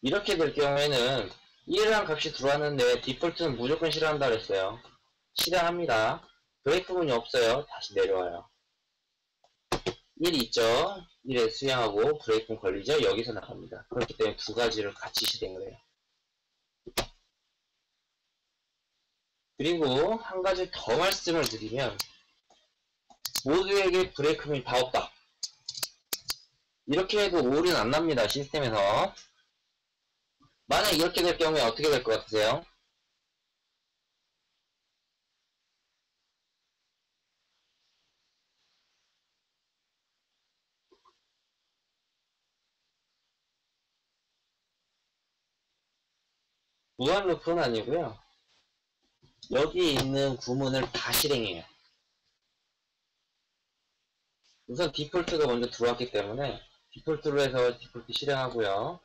이렇게 될 경우에는 1이라는 값이 들어왔는데 디폴트는 무조건 실행한다 그랬어요. 실행합니다. 브레이크 문이 없어요. 다시 내려와요. 1이 있죠. 1에 수행하고 브레이크 문 걸리죠. 여기서 나갑니다. 그렇기 때문에 두 가지를 같이 실행을 해요. 그리고 한 가지 더 말씀을 드리면 모두에게 브레이크 문이 다 없다. 이렇게 해도 오류는 안 납니다. 시스템에서. 만약 이렇게 될 경우에 어떻게 될 것 같으세요? 무한 루프는 아니고요. 여기 있는 구문을 다 실행해요. 우선 디폴트가 먼저 들어왔기 때문에 디폴트로 해서 디폴트 실행하고요.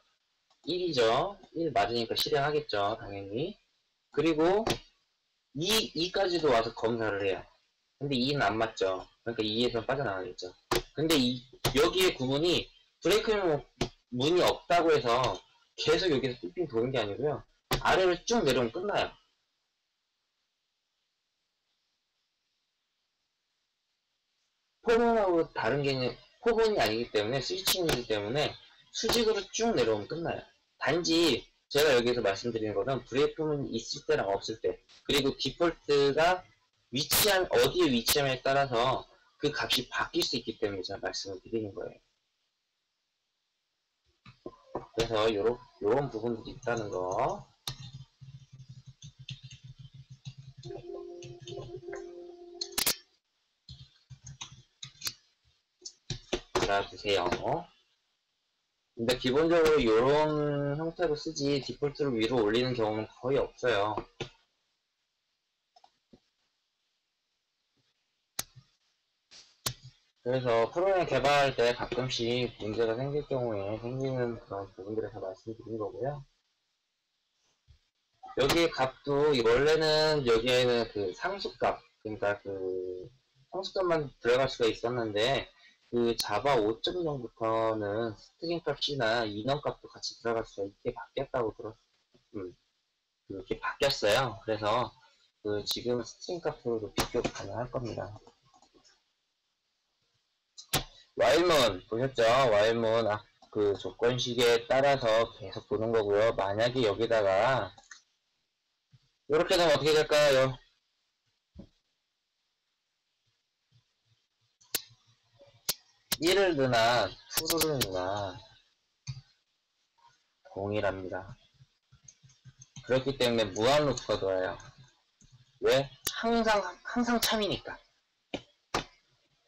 1이죠. 1 맞으니까 실행하겠죠. 당연히. 그리고 2까지도 와서 검사를 해요. 근데 2는 안 맞죠. 그러니까 2에서 빠져나가겠죠. 근데 여기에 구문이 브레이크 문이 없다고 해서 계속 여기서 삥삥 도는 게 아니고요. 아래로 쭉 내려오면 끝나요. 포문하고 다른 개념, 포문이 아니기 때문에 스위칭이기 때문에 수직으로 쭉 내려오면 끝나요. 단지 제가 여기서 말씀드리는 것은 브레이크문이 있을 때랑 없을 때 그리고 디폴트가 어디에 위치함에 따라서 그 값이 바뀔 수 있기 때문에 제가 말씀을 드리는 거예요. 그래서 요런 부분들이 있다는 거 알아두세요. 근데 기본적으로 이런 형태로 쓰지 디폴트를 위로 올리는 경우는 거의 없어요. 그래서 프로그램 개발할 때 가끔씩 문제가 생길 경우에 생기는 그런 부분들에서 말씀드린 거고요. 여기에 값도 원래는 여기에는 그 상수값 그러니까 그 상수값만 들어갈 수가 있었는데 그 자바 5.0부터는 스트링 값이나 인원 값도 같이 들어갈 수가 있게 바뀌었다고 그렇게 바뀌었어요. 그래서 그 지금 스트링 값으로도 비교 가능할 겁니다. 와일문 보셨죠? 와일문 그 조건식에 따라서 계속 보는 거고요. 만약에 여기다가 이렇게 되면 어떻게 될까요? 1을 넣나 2를 넣나 동일합니다. 그렇기 때문에 무한 루프가 돌아요. 왜? 항상 참이니까.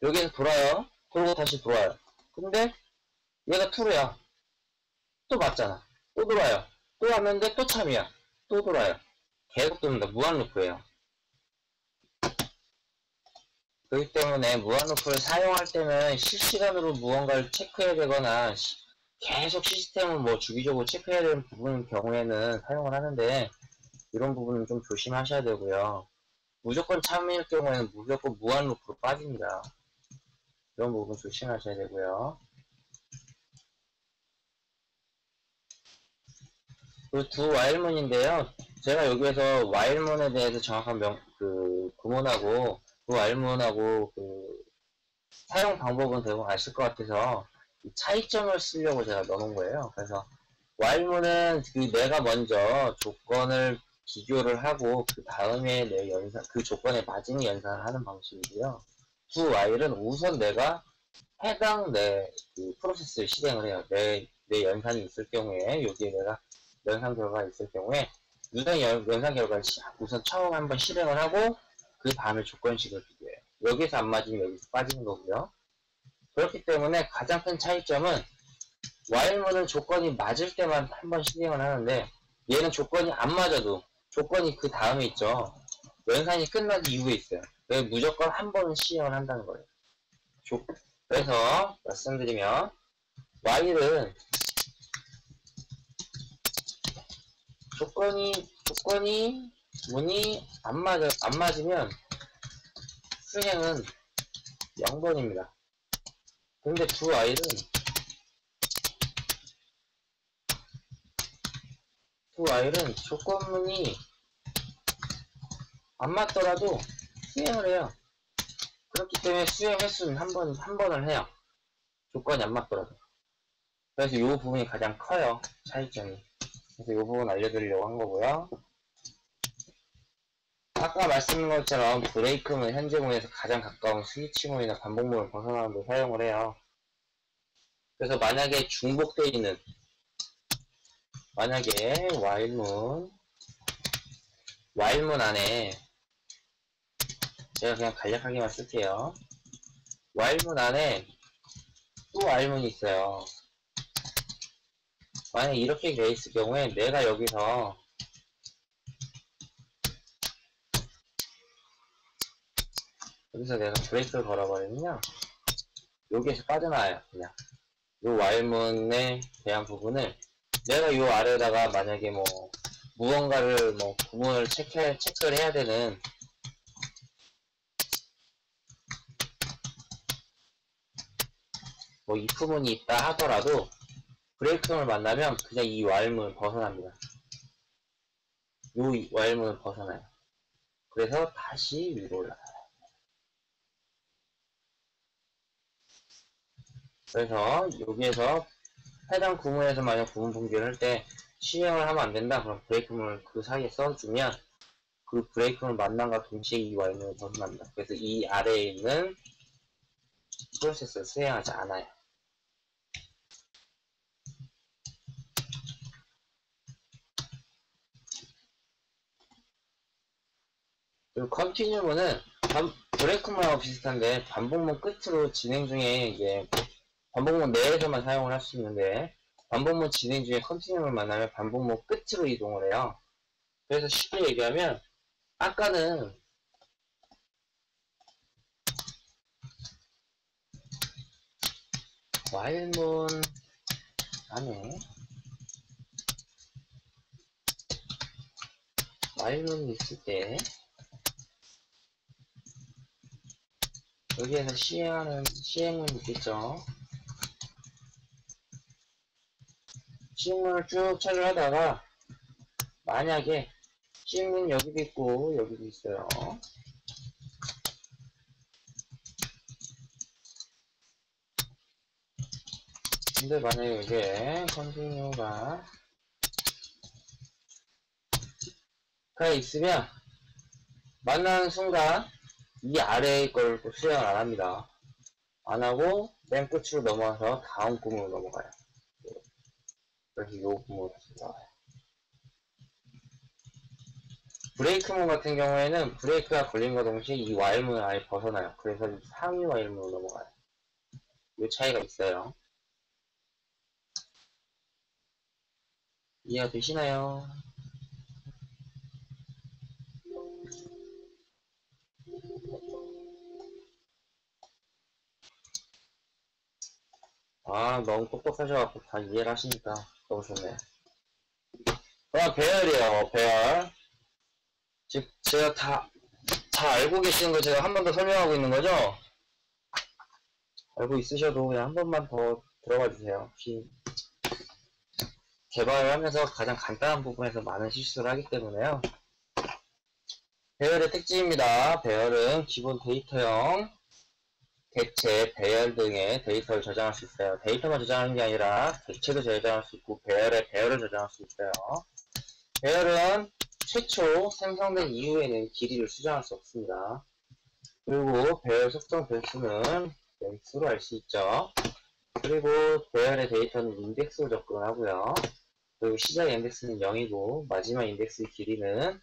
여기에서 돌아요. 돌고 다시 돌아요. 근데 얘가 true야. 또 맞잖아. 또 돌아요. 또 왔는데 또 참이야. 또 돌아요. 계속 돕니다. 무한 루프예요. 그렇기 때문에 무한 루프를 사용할 때는 실시간으로 무언가를 체크해야 되거나 계속 시스템을 뭐 주기적으로 체크해야 되는 부분 경우에는 사용을 하는데 이런 부분은 좀 조심하셔야 되고요. 무조건 참일 경우에는 무조건 무한 루프로 빠집니다. 이런 부분 조심하셔야 되고요. 그 두 와일문인데요. 제가 여기에서 와일문에 대해서 정확한 구문하고 그 와일문하고 그 사용 방법은 대부분 아실 것 같아서 차이점을 쓰려고 제가 넣어놓은 거예요. 그래서 와일문은 내가 먼저 조건을 비교를 하고 그 다음에 그 조건에 맞은 연산을 하는 방식이고요. 두 와일은 우선 내가 해당 그 프로세스를 실행을 해요. 내 연산이 있을 경우에 여기에 내가 연산 결과가 있을 경우에 연산 결과를 우선 처음 한번 실행을 하고 그 다음에 조건식을 비교해요. 여기서 안 맞으면 여기서 빠지는 거고요. 그렇기 때문에 가장 큰 차이점은 와일문은 조건이 맞을 때만 한번 실행을 하는데 얘는 조건이 안 맞아도 조건이 그 다음에 있죠. 연산이 끝난 이후에 있어요. 그래서 무조건 한 번은 실행을 한다는 거예요. 그래서 말씀드리면 와일은 문이 안 맞으면 수행은 0번입니다. 근데 두 와일은 조건문이 안 맞더라도 수행을 해요. 그렇기 때문에 수행 횟수는 한 번을 해요. 조건이 안 맞더라도. 그래서 이 부분이 가장 커요. 차이점이. 그래서 이 부분 알려드리려고 한 거고요. 아까 말씀드린 것처럼 브레이크는 현재 문에서 가장 가까운 스위치문이나 반복문을 벗어나는 데 사용을 해요. 그래서 만약에 중복되어 있는 와일문 안에 제가 그냥 간략하게만 쓸게요. 와일문 안에 또 와일문이 있어요. 만약에 이렇게 돼 있을 경우에 내가 여기서 내가 브레이크를 걸어버리면요. 여기에서 빠져나와요. 그냥 요 와일문에 대한 부분을 내가 요 아래에다가 만약에 무언가를 구문을 체크를 해야 되는 if문이 있다 하더라도 브레이크문을 만나면 그냥 이 와일문을 벗어납니다. 요 와일문을 벗어나요. 그래서 다시 위로 올라가요. 그래서 여기에서 해당 구문에서 만약 구문 분기를 할 때 실행을 하면 안 된다. 그럼 브레이크문을 그 사이에 써주면 그 브레이크문을 만남과 동시에 이 와일문을 벗어납니다. 그래서 이 아래에 있는 프로세스를 수행하지 않아요. 그리고 컨티뉴문은 브레이크문하고 비슷한데 반복문 끝으로 진행 중에 이제 반복문 내에서만 사용을 할 수 있는데 반복문 진행 중에 컨티뉴를 만나면 반복문 끝으로 이동을 해요. 그래서 쉽게 얘기하면 아까는 와일문 안에 와일문이 있을 때 여기에서 시행문이 있겠죠. 시행문을 쭉 처리를 하다가 만약에 시행문 여기도 있고 여기도 있어요. 근데 만약에 이게 컨티뉴가 있으면 만나는 순간 이 아래의 걸 또 수행을 안 합니다. 안 하고 맨 끝으로 넘어와서 다음 구문으로 넘어가요. 그래서 요 부분으로 나와요. 브레이크문 같은 경우에는 브레이크가 걸림과 동시에 이 와일문을 아예 벗어나요. 그래서 상위 와일문으로 넘어가요. 요 차이가 있어요. 이해가 되시나요? 아, 너무 똑똑하셔갖고 다 이해를 하시니까 너무 좋네요. 그럼 배열이에요, 배열. 즉, 제가 다 알고 계시는 거 제가 한 번 더 설명하고 있는 거죠? 알고 있으셔도 그냥 한 번만 더 들어가 주세요. 혹시 개발을 하면서 가장 간단한 부분에서 많은 실수를 하기 때문에요. 배열의 특징입니다. 배열은 기본 데이터형, 객체, 배열 등의 데이터를 저장할 수 있어요. 데이터만 저장하는 게 아니라 객체도 저장할 수 있고 배열을 저장할 수 있어요. 배열은 최초 생성된 이후에는 길이를 수정할 수 없습니다. 그리고 배열 속성 변수는 랭스로 알 수 있죠. 그리고 배열의 데이터는 인덱스로 접근하고요. 그리고 시작 인덱스는 0이고 마지막 인덱스의 길이는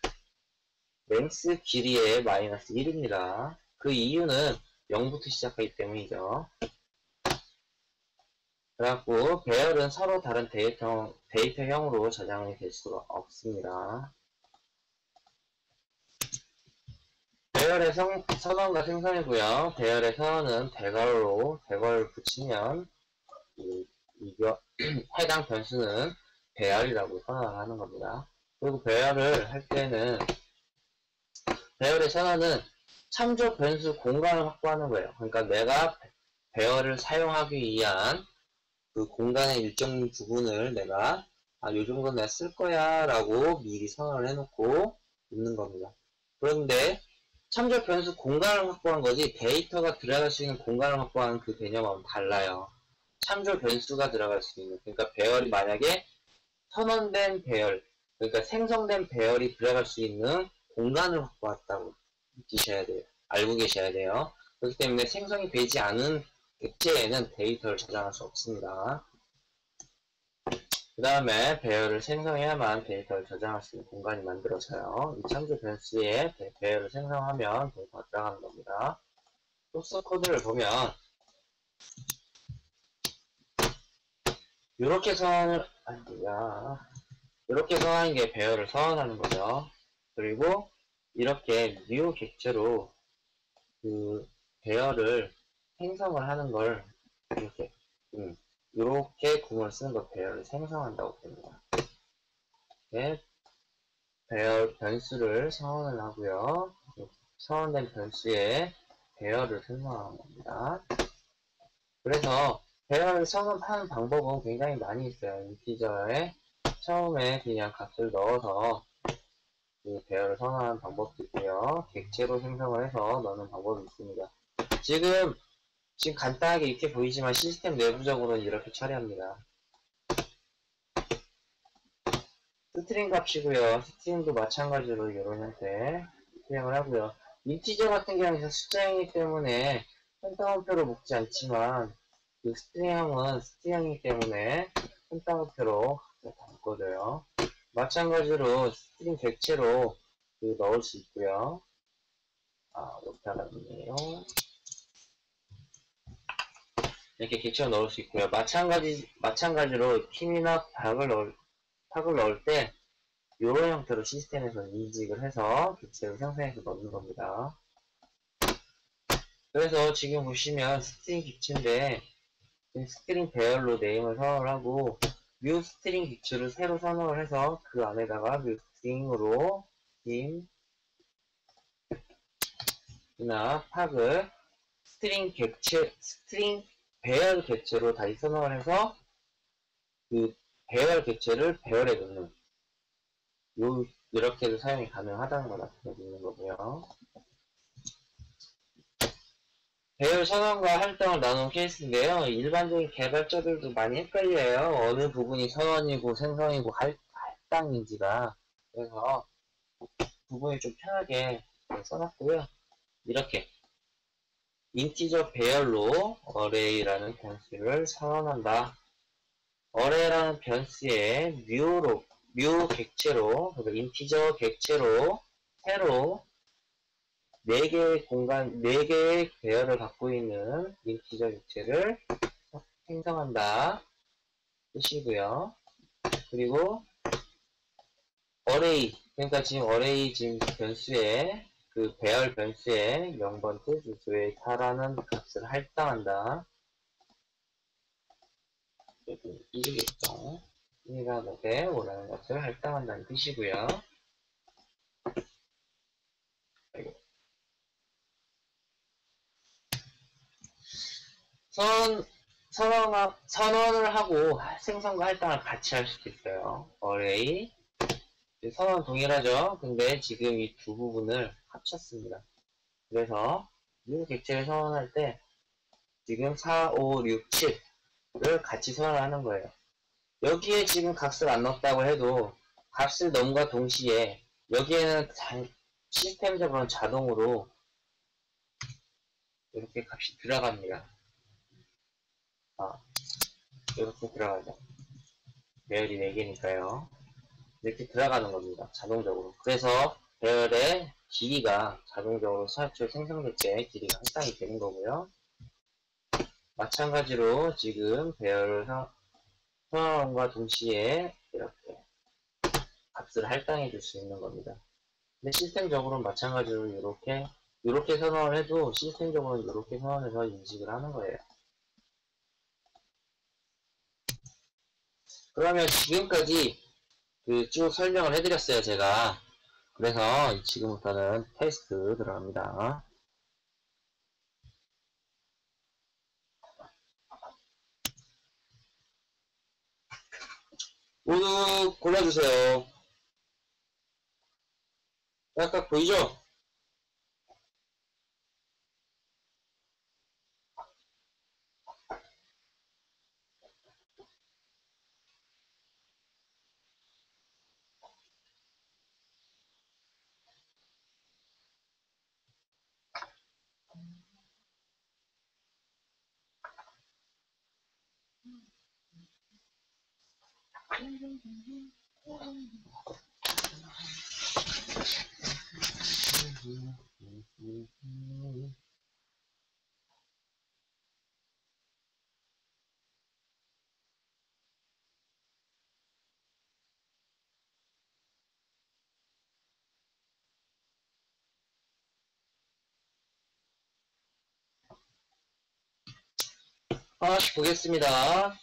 랭스 길이의 마이너스 1입니다. 그 이유는 0부터 시작하기 때문이죠. 그래갖고 배열은 서로 다른 데이터형으로 저장이 될 수가 없습니다. 배열의 선언과 생성이고요. 배열의 선언은 대괄호를 붙이면 해당 변수는 배열이라고 선언을 하는 겁니다. 그리고 배열을 할 때는 배열의 선언은 참조 변수 공간을 확보하는 거예요. 그러니까 내가 배열을 사용하기 위한 그 공간의 일정 부분을 내가 요 정도 내가 쓸 거야 라고 미리 선언을 해놓고 있는 겁니다. 그런데 참조 변수 공간을 확보한 거지 데이터가 들어갈 수 있는 공간을 확보하는 그 개념하고는 달라요. 참조 변수가 들어갈 수 있는, 그러니까 배열이 만약에 선언된 배열, 그러니까 생성된 배열이 들어갈 수 있는 공간을 확보했다고 느끼셔야 돼요. 알고 계셔야 돼요. 그렇기 때문에 생성이 되지 않은 객체에는 데이터를 저장할 수 없습니다. 그 다음에 배열을 생성해야만 데이터를 저장할 수 있는 공간이 만들어져요. 이 참조 변수에 배열을 생성하면 데이터가 들어가는 겁니다. 소스 코드를 보면 이렇게 이렇게 선언하는 게 배열을 선언하는 거죠. 그리고 이렇게 new 객체로 그 배열을 생성을 하는 걸 이렇게 구문을 쓰는 걸 배열을 생성한다고 합니다. 네, 배열 변수를 선언을 하고요. 선언된 변수에 배열을 생성하는 겁니다. 그래서 배열을 선언하는 방법은 굉장히 많이 있어요. 인티저에 처음에 그냥 값을 넣어서 그 배열을 선언하는 방법도 있고요. 객체로 생성을 해서 넣는 방법이 있습니다. 지금 간단하게 이렇게 보이지만 시스템 내부적으로는 이렇게 처리합니다. 스트링 값이고요. 스트링도 마찬가지로 이런 형태 수행을 하고요. 인티저 같은 경우는 숫자이기 때문에 펜타곤표로 묶지 않지만 그 스트링형은 스트링이기 때문에 펜타곤표로 다 묶어줘요. 마찬가지로 스트링 객체로 넣을 수 있고요. 여기다가 있네요. 이렇게 객체로 넣을 수 있고요. 마찬가지로 킴이나 탁을 넣을 때 이런 형태로 시스템에서 인식을 해서 객체를 생성해서 넣는 겁니다. 그래서 지금 보시면 스트링 객체인데 스트링 배열로 네임을 선언을 하고 뮤 스트링 객체를 새로 선언을 해서 그 안에다가 뮤 스트링으로 킴이나 탁을 스트링 배열 객체로 다시 선언을 해서 그 배열 객체를 배열에 넣는 이렇게도 사용이 가능하다는 걸 나타내는 거고요. 배열 선언과 할당을 나눈 케이스인데요. 일반적인 개발자들도 많이 헷갈려요. 어느 부분이 선언이고 생성이고 할당인지가. 그래서 부분이 좀 편하게 써놨고요. 이렇게 인티저 배열로 어레이라는 변수를 선언한다. 어레라는 변수에 뮤 객체로, 그러니까 인티저 객체로 새로 4개의 공간, 4개의 배열을 갖고 있는 인티저 객체를 생성한다 뜻이고요. 그리고 어레이, 그러니까 지금 어레이 지금 변수에 그 배열 변수에 0번째 주소에 4라는 값을 할당한다. 여기 1이겠죠. 1과 곱에 5라는 값을 할당한다는 뜻이고요. 선언을 하고 생성과 할당을 같이 할 수도 있어요. 어레이 선언 동일하죠. 근데 지금 이 두 부분을 합쳤습니다. 그래서 이 객체를 선언할 때 지금 4, 5, 6, 7을 같이 선언을 하는 거예요. 여기에 지금 값을 안 넣었다고 해도 값을 넣음과 동시에 여기에는 시스템적으로는 자동으로 이렇게 값이 들어갑니다. 이렇게 들어가죠. 배열이 4개니까요. 이렇게 들어가는 겁니다. 자동적으로. 그래서 배열의 길이가 자동적으로 수학적으로 생성될 때 길이가 할당이 되는 거고요. 마찬가지로 지금 배열을 선언과 동시에 이렇게 값을 할당해 줄 수 있는 겁니다. 근데 시스템적으로는 마찬가지로 이렇게 선언을 해도 시스템적으로는 이렇게 선언해서 인식을 하는 거예요. 그러면 지금까지 쭉 설명을 해드렸어요, 제가. 그래서 지금부터는 테스트 들어갑니다. 모두 골라주세요. 아까 보이죠? 하나씩 보겠습니다.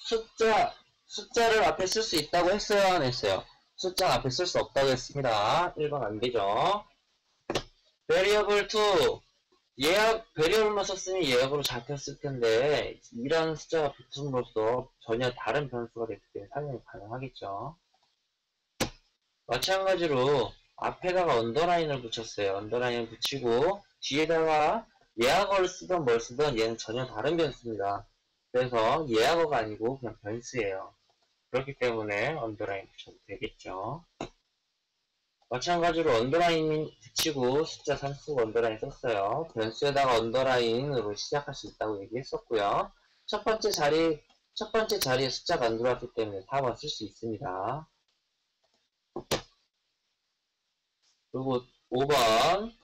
숫자를 앞에 쓸 수 있다고 했어요, 안 했어요? 숫자 앞에 쓸 수 없다고 했습니다. 1번 안 되죠. variable to 베리어블만 썼으면 예약으로 잡혔을 텐데, 이라는 숫자가 붙음으로써 전혀 다른 변수가 됐기 때문에 사용이 가능하겠죠. 마찬가지로 앞에다가 언더라인을 붙였어요. 언더라인을 붙이고 뒤에다가 예약어를 쓰던 뭘 쓰던 얘는 전혀 다른 변수입니다. 그래서 예약어가 아니고 그냥 변수예요. 그렇기 때문에 언더라인 붙여도 되겠죠. 마찬가지로 언더라인 붙이고 숫자 3 쓰고 언더라인 썼어요. 변수에다가 언더라인으로 시작할 수 있다고 얘기했었고요. 첫 번째 자리에 숫자가 안 들어왔기 때문에 4번 쓸 수 있습니다. 그리고 5번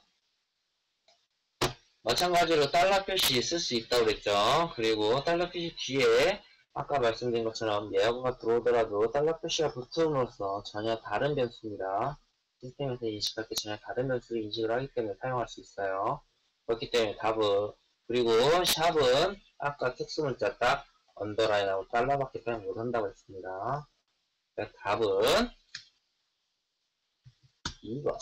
마찬가지로 달러 표시 쓸 수 있다고 그랬죠. 그리고 달러 표시 뒤에 아까 말씀드린 것처럼 예약어가 들어오더라도 달러 표시가 붙음으로써 전혀 다른 변수입니다. 시스템에서 인식할 때 전혀 다른 변수를 인식을 하기 때문에 사용할 수 있어요. 그렇기 때문에 그리고 샵은 아까 특수문자 딱 언더라인하고 달러밖에 사용 못한다고 했습니다. 그러니까 답은 2번.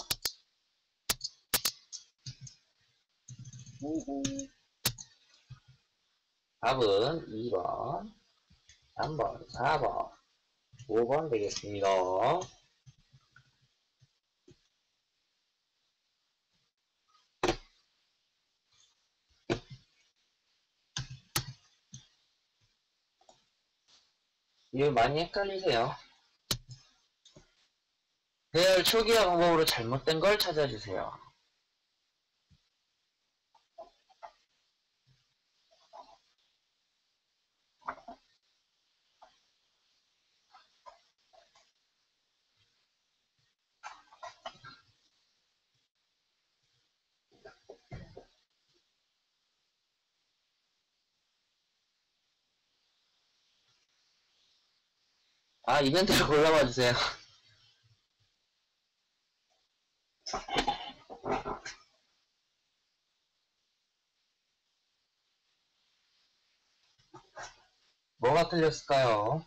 답은 2번, 3번, 4번, 5번 되겠습니다. 이거 많이 헷갈리세요. 배열 초기화 방법으로 잘못된 걸 찾아주세요. 아, 이벤트를 골라봐 주세요. 뭐가 틀렸을까요?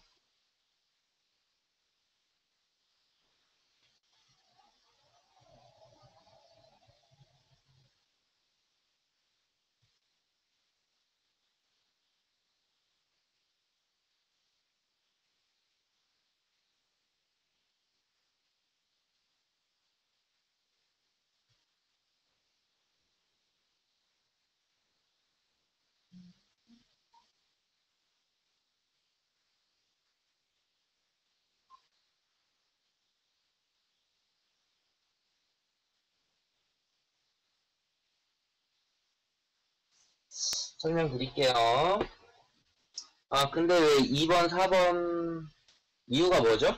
설명드릴게요. 아, 근데 왜 2번, 4번 이유가 뭐죠?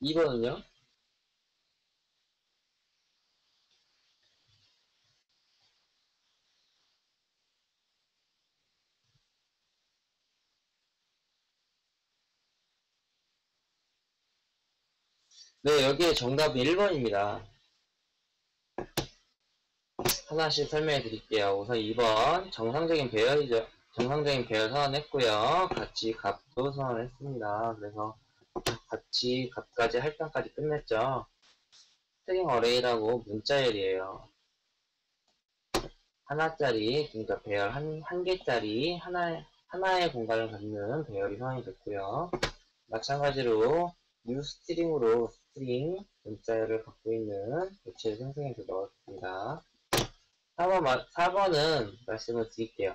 2번은요? 네, 여기에 정답이 1번입니다. 하나씩 설명해 드릴게요. 우선 2번, 정상적인 배열이죠. 정상적인 배열 선언했고요. 같이 값도 선언했습니다. 그래서 같이 값까지 할당까지 끝냈죠. 스트링 어레이라고 문자열이에요. 하나짜리, 그러니까 배열 한 개짜리 하나의 공간을 갖는 배열이 선언이 됐고요. 마찬가지로 new 스트링으로 스트링 문자열을 갖고 있는 개체를 생성해서 넣었습니다. 4번은 말씀을 드릴게요.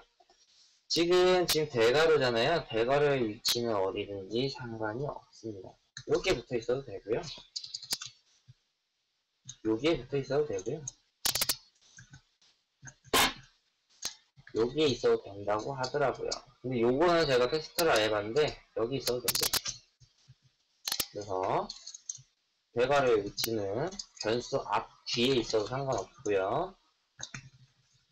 지금 대괄호잖아요. 대괄호의 위치는 어디든지 상관이 없습니다. 여기에 붙어 있어도 되고요. 여기에 붙어 있어도 되고요. 여기에 있어도 된다고 하더라고요. 근데 요거는 제가 테스트를 안 해봤는데 여기 있어도 됩니다. 그래서 대괄호의 위치는 변수 앞 뒤에 있어도 상관없고요.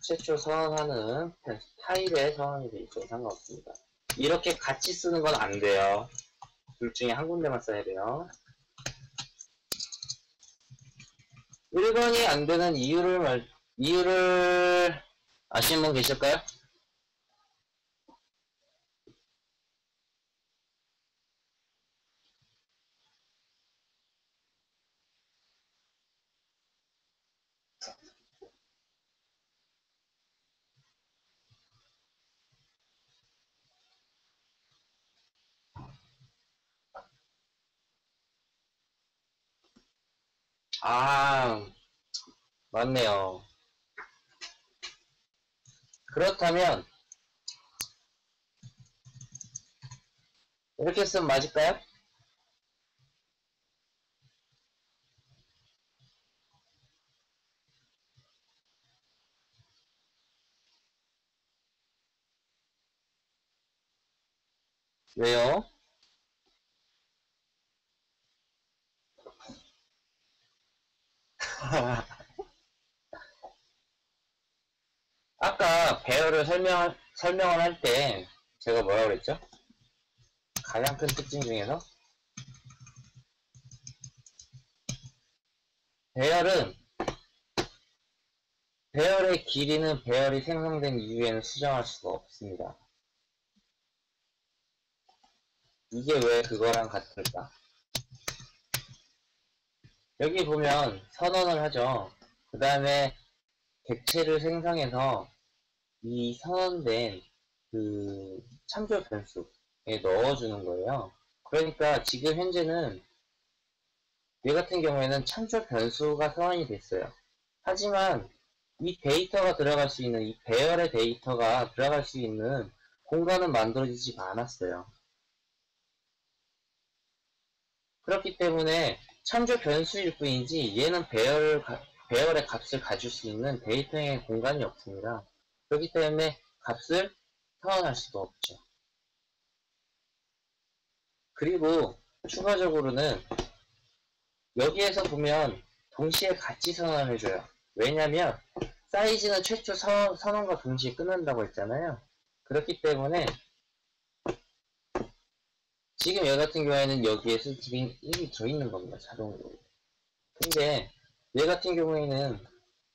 최초 선언하는 타입의 선언이 돼 있어도 상관없습니다. 이렇게 같이 쓰는 건 안 돼요. 둘 중에 한 군데만 써야 돼요. 1번이 안 되는 이유를 아시는 분 계실까요? 아, 맞네요. 그렇다면 이렇게 쓰면 맞을까요? 왜요? 아까 배열을 설명을 할 때 제가 뭐라고 그랬죠? 가장 큰 특징 중에서 배열은 배열의 길이는 배열이 생성된 이후에는 수정할 수가 없습니다. 이게 왜 그거랑 같을까? 여기 보면 선언을 하죠. 그 다음에 객체를 생성해서 이 선언된 그 참조 변수에 넣어주는 거예요. 그러니까 지금 현재는 얘 같은 경우에는 참조 변수가 선언이 됐어요. 하지만 이 데이터가 들어갈 수 있는 이 배열의 데이터가 들어갈 수 있는 공간은 만들어지지 않았어요. 그렇기 때문에 참조 변수일 뿐이지 얘는 배열의 값을 가질 수 있는 데이터의 공간이 없습니다. 그렇기 때문에 값을 선언할 수가 없죠. 그리고 추가적으로는 여기에서 보면 동시에 같이 선언을 해줘요. 왜냐면 사이즈는 최초 선언과 동시에 끝난다고 했잖아요. 그렇기 때문에 지금 얘 같은 경우에는 여기에 스트링 1이 들어있는 겁니다. 자동으로. 근데 얘 같은 경우에는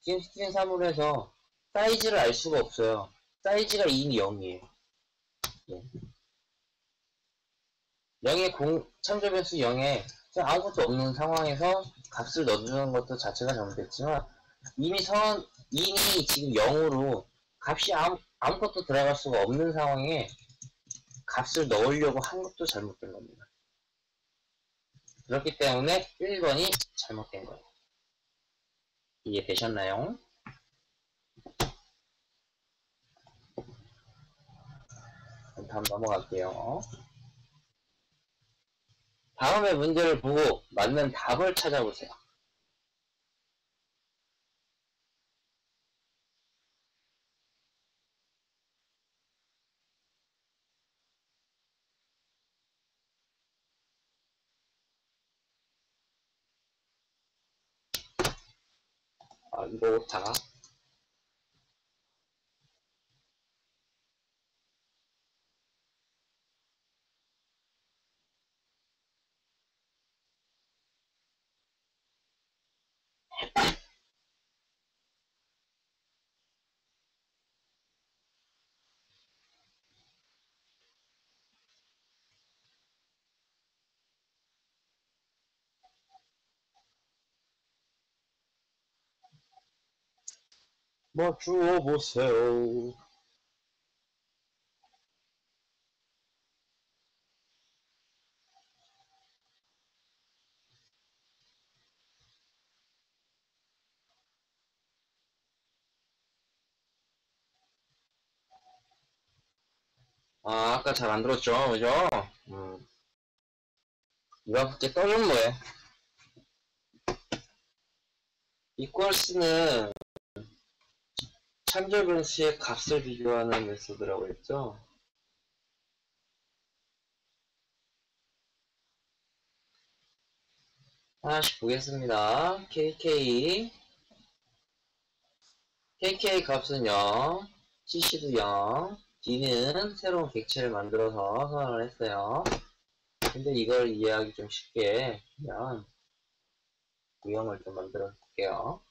지금 스트링 3으로 해서 사이즈를 알 수가 없어요. 사이즈가 이미 0이에요. 예. 0의 참조 변수 0에 아무것도 없는 상황에서 값을 넣어주는 것도 자체가 잘못됐지만 이미 지금 0으로 값이 아무것도 들어갈 수가 없는 상황에 값을 넣으려고 한 것도 잘못된 겁니다. 그렇기 때문에 1번이 잘못된 거예요. 이해되셨나요? 그럼 다음 넘어갈게요. 다음의 문제를 보고 맞는 답을 찾아보세요. 이거 오타. 뭐 주워보세요. 아까 잘 안 들었죠? 그죠? 음, 이거 갑자기 떠는 거예요. equals는 참조 변수의 값을 비교하는 메소드라고 했죠? 하나씩 보겠습니다. KK 값은 0, CC도 0, D는 새로운 객체를 만들어서 선언을 했어요. 근데 이걸 이해하기 좀 쉽게 그냥 유형을 좀 만들어 볼게요.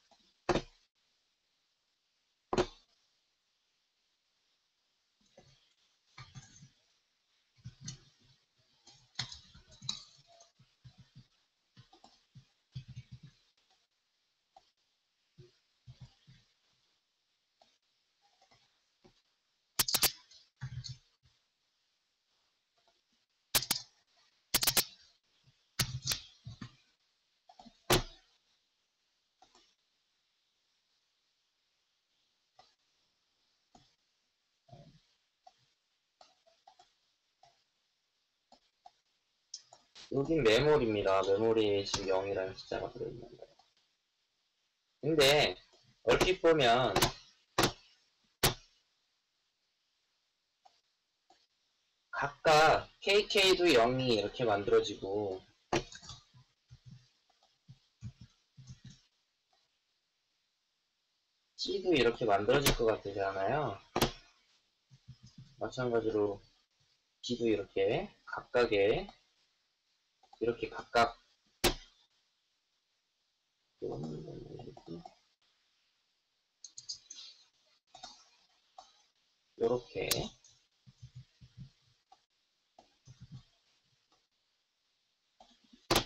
여긴 메모리입니다. 메모리에 지금 0이라는 숫자가 들어있는 거예요. 근데 얼핏 보면 각각 KK도 0이 이렇게 만들어지고 C도 이렇게 만들어질 것 같으잖아요. 마찬가지로 D도 이렇게 각각의 이렇게 각각 이렇게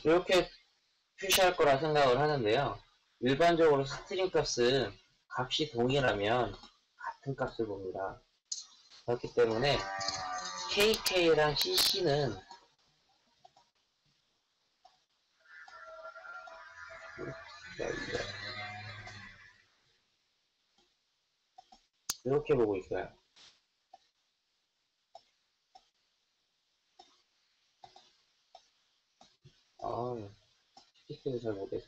이렇게 표시할 거라 생각을 하는데요. 일반적으로 스트링 값은 값이 동일하면 같은 값을 봅니다. 그렇기 때문에 KK랑 CC는 이렇게 보고 있어요. 아, CC를 잘 못해서.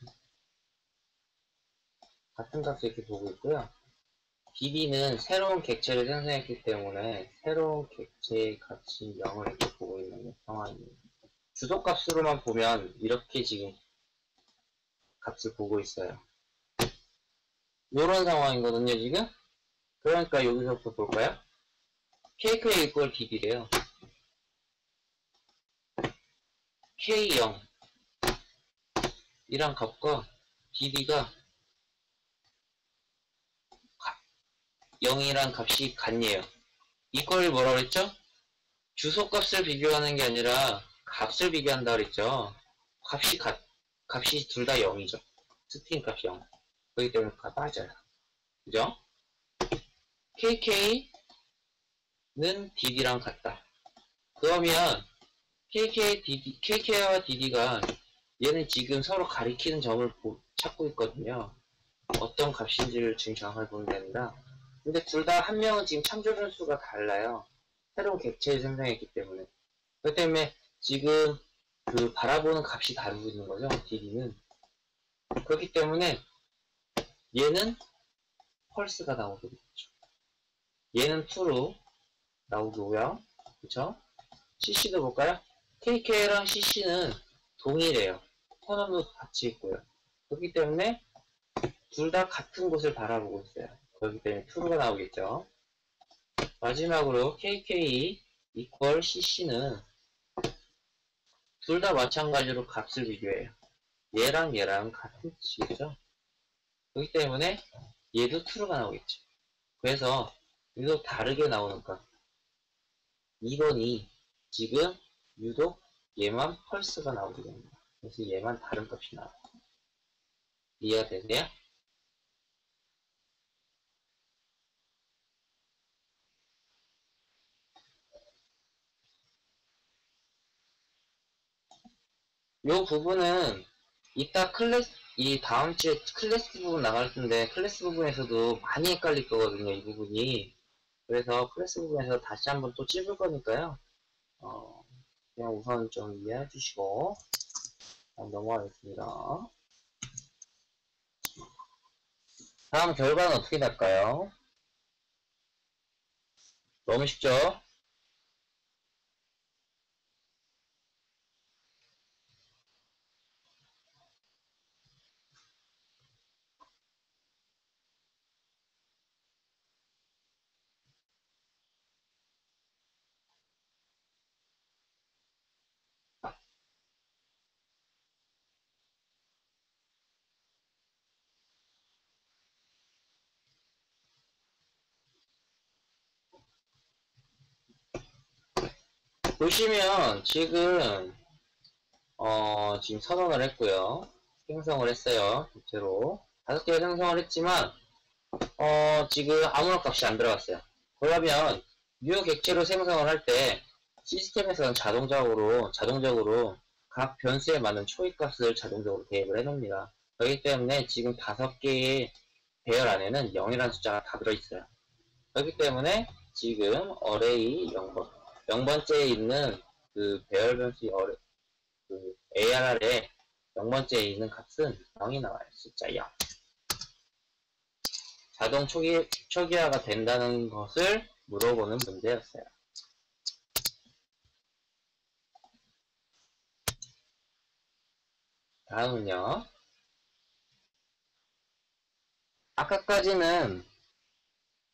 같은 값을 이렇게 보고 있고요. db는 새로운 객체를 생성했기 때문에 새로운 객체의 값이 0을 이렇게 보고 있는 상황입니다. 주소값으로만 보면 이렇게 지금 값을 보고 있어요. 이런 상황이거든요, 지금. 그러니까 여기서부터 볼까요? kk equal db래요. k0 이란 값과 db가 0이란 값이 같네요. 이걸 뭐라고 그랬죠? 주소값을 비교하는 게 아니라 값을 비교한다 그랬죠. 값이 둘 다 0이죠. 스트링 값이 0. 그렇기 때문에 맞아요. 그죠? kk는 dd랑 같다. 그러면 kk와 dd가 얘는 지금 서로 가리키는 점을 찾고 있거든요. 어떤 값인지를 지금 정확하게 보는 게 아니라. 근데 둘 다 한 명은 지금 참조 변수가 달라요. 새로운 객체를 생성했기 때문에. 그렇기 때문에 지금 그 바라보는 값이 다르고 있는 거죠. dd는. 그렇기 때문에 얘는 펄스가 나오겠죠. 얘는 true로 나오고요. 그쵸? cc도 볼까요? kk랑 cc는 동일해요. 선언도 같이 있고요. 그렇기 때문에 둘 다 같은 곳을 바라보고 있어요. 그렇기 때문에 true가 나오겠죠. 마지막으로 kk equal cc는 둘 다 마찬가지로 값을 비교해요. 얘랑 같은 뜻이겠죠. 그렇기 때문에 얘도 true가 나오겠죠. 그래서 유독 다르게 나오는 값 2번이 지금 유독 얘만 펄스가 나오게 됩니다. 그래서 얘만 다른 값이 나와요. 이해가 되세요? 이 부분은 이따 이 다음 주에 클래스 부분 나갈 텐데 클래스 부분에서도 많이 헷갈릴 거거든요, 이 부분이. 그래서 클래스 부분에서 다시 한번 또 찝을 거니까요. 그냥 우선 좀 이해해 주시고 넘어가겠습니다. 다음 결과는 어떻게 될까요? 너무 쉽죠? 보시면 지금 선언을 했고요. 생성을 했어요. 대체로 5개 생성을 했지만 지금 아무런 값이 안 들어갔어요. 그러면 뉴 객체로 생성을 할 때 시스템에서는 자동적으로 각 변수에 맞는 초입 값을 자동적으로 대입을 해놓습니다. 그렇기 때문에 지금 5개의 배열 안에는 0이라는 숫자가 다 들어있어요. 그렇기 때문에 지금 어레이 0번째에 있는 그 배열 변수 그 ARR에 0번째에 있는 값은 0이 나와요. 숫자 0. 자동 초기화가 된다는 것을 물어보는 문제였어요. 다음은요. 아까까지는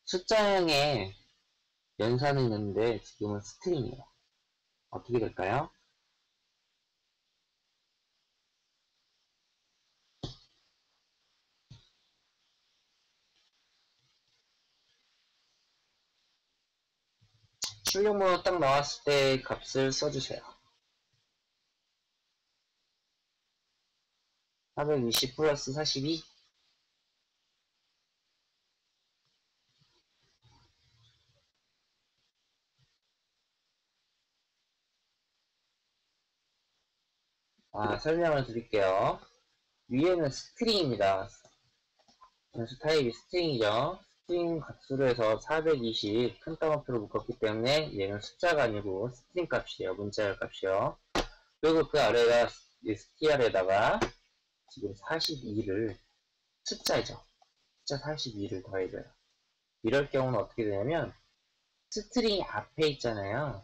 숫자형의 연산이 있는데 지금은 스트링이에요. 어떻게 될까요? 출력문으로 딱 나왔을 때 값을 써주세요. 420 플러스 42. 설명을 드릴게요. 위에는 스트링입니다. 변수 타입이 스트링이죠. 스트링 값으로 해서 420 큰 따옴표로 묶었기 때문에 얘는 숫자가 아니고 스트링 값이에요. 문자열 값이요. 그리고 그 아래가 이 str에다가 지금 42를 숫자죠. 숫자 42를 더해줘요. 이럴 경우는 어떻게 되냐면 스트링이 앞에 있잖아요.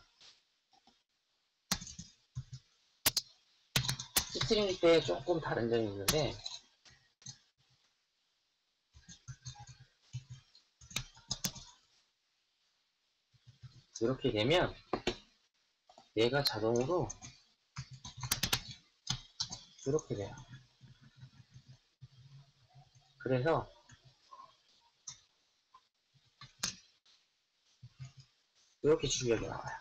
스트링일 때 조금 다른 점이 있는데 이렇게 되면 얘가 자동으로 이렇게 돼요. 그래서 이렇게 출력이 나와요.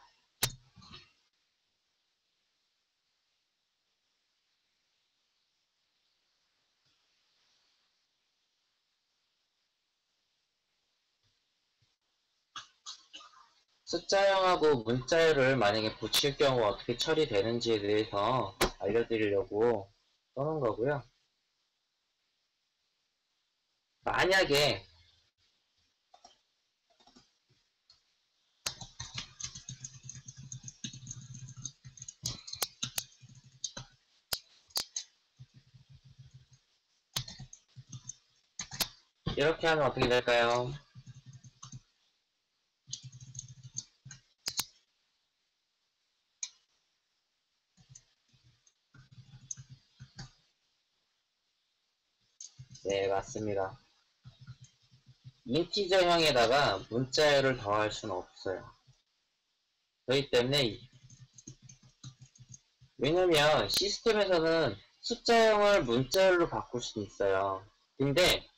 숫자형하고 문자열을 만약에 붙일 경우 어떻게 처리되는지에 대해서 알려드리려고 써놓은 거고요. 만약에 이렇게 하면 어떻게 될까요? 네, 맞습니다. 인티저형에다가 문자열을 더할 수는 없어요. 그렇기 때문에 왜냐면 시스템에서는 숫자형을 문자열로 바꿀 수는 있어요. 근데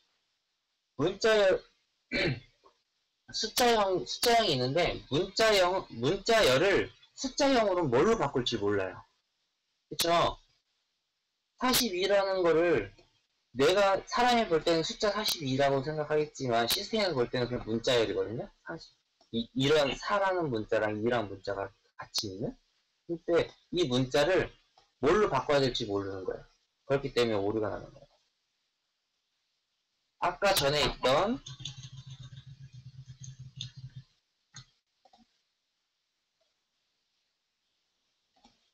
문자열 숫자형이 있는데 문자열을 숫자형으로 뭘로 바꿀지 몰라요. 그쵸? 42라는 거를 내가 사람이 볼 때는 숫자 42라고 생각하겠지만 시스템에서 볼 때는 그냥 문자열이거든요. 이런 4라는 문자랑 2라는 문자가 같이 있는? 근데 이 문자를 뭘로 바꿔야 될지 모르는 거예요. 그렇기 때문에 오류가 나는 거예요. 아까 전에 있던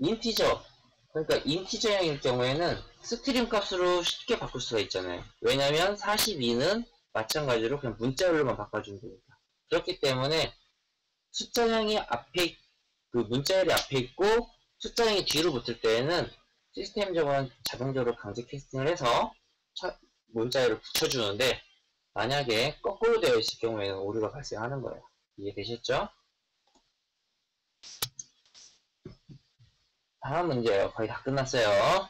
인티저, 그러니까 인티저형일 경우에는 스트링 값으로 쉽게 바꿀 수가 있잖아요. 왜냐면 42는 마찬가지로 그냥 문자열로만 바꿔주면 되니까. 그렇기 때문에 숫자형이 앞에, 그 문자열이 앞에 있고 숫자형이 뒤로 붙을 때에는 시스템적으로 자동적으로 강제 캐스팅을 해서 문자열을 붙여주는데 만약에 거꾸로 되어 있을 경우에는 오류가 발생하는 거예요. 이해되셨죠? 다음 문제요. 거의 다 끝났어요.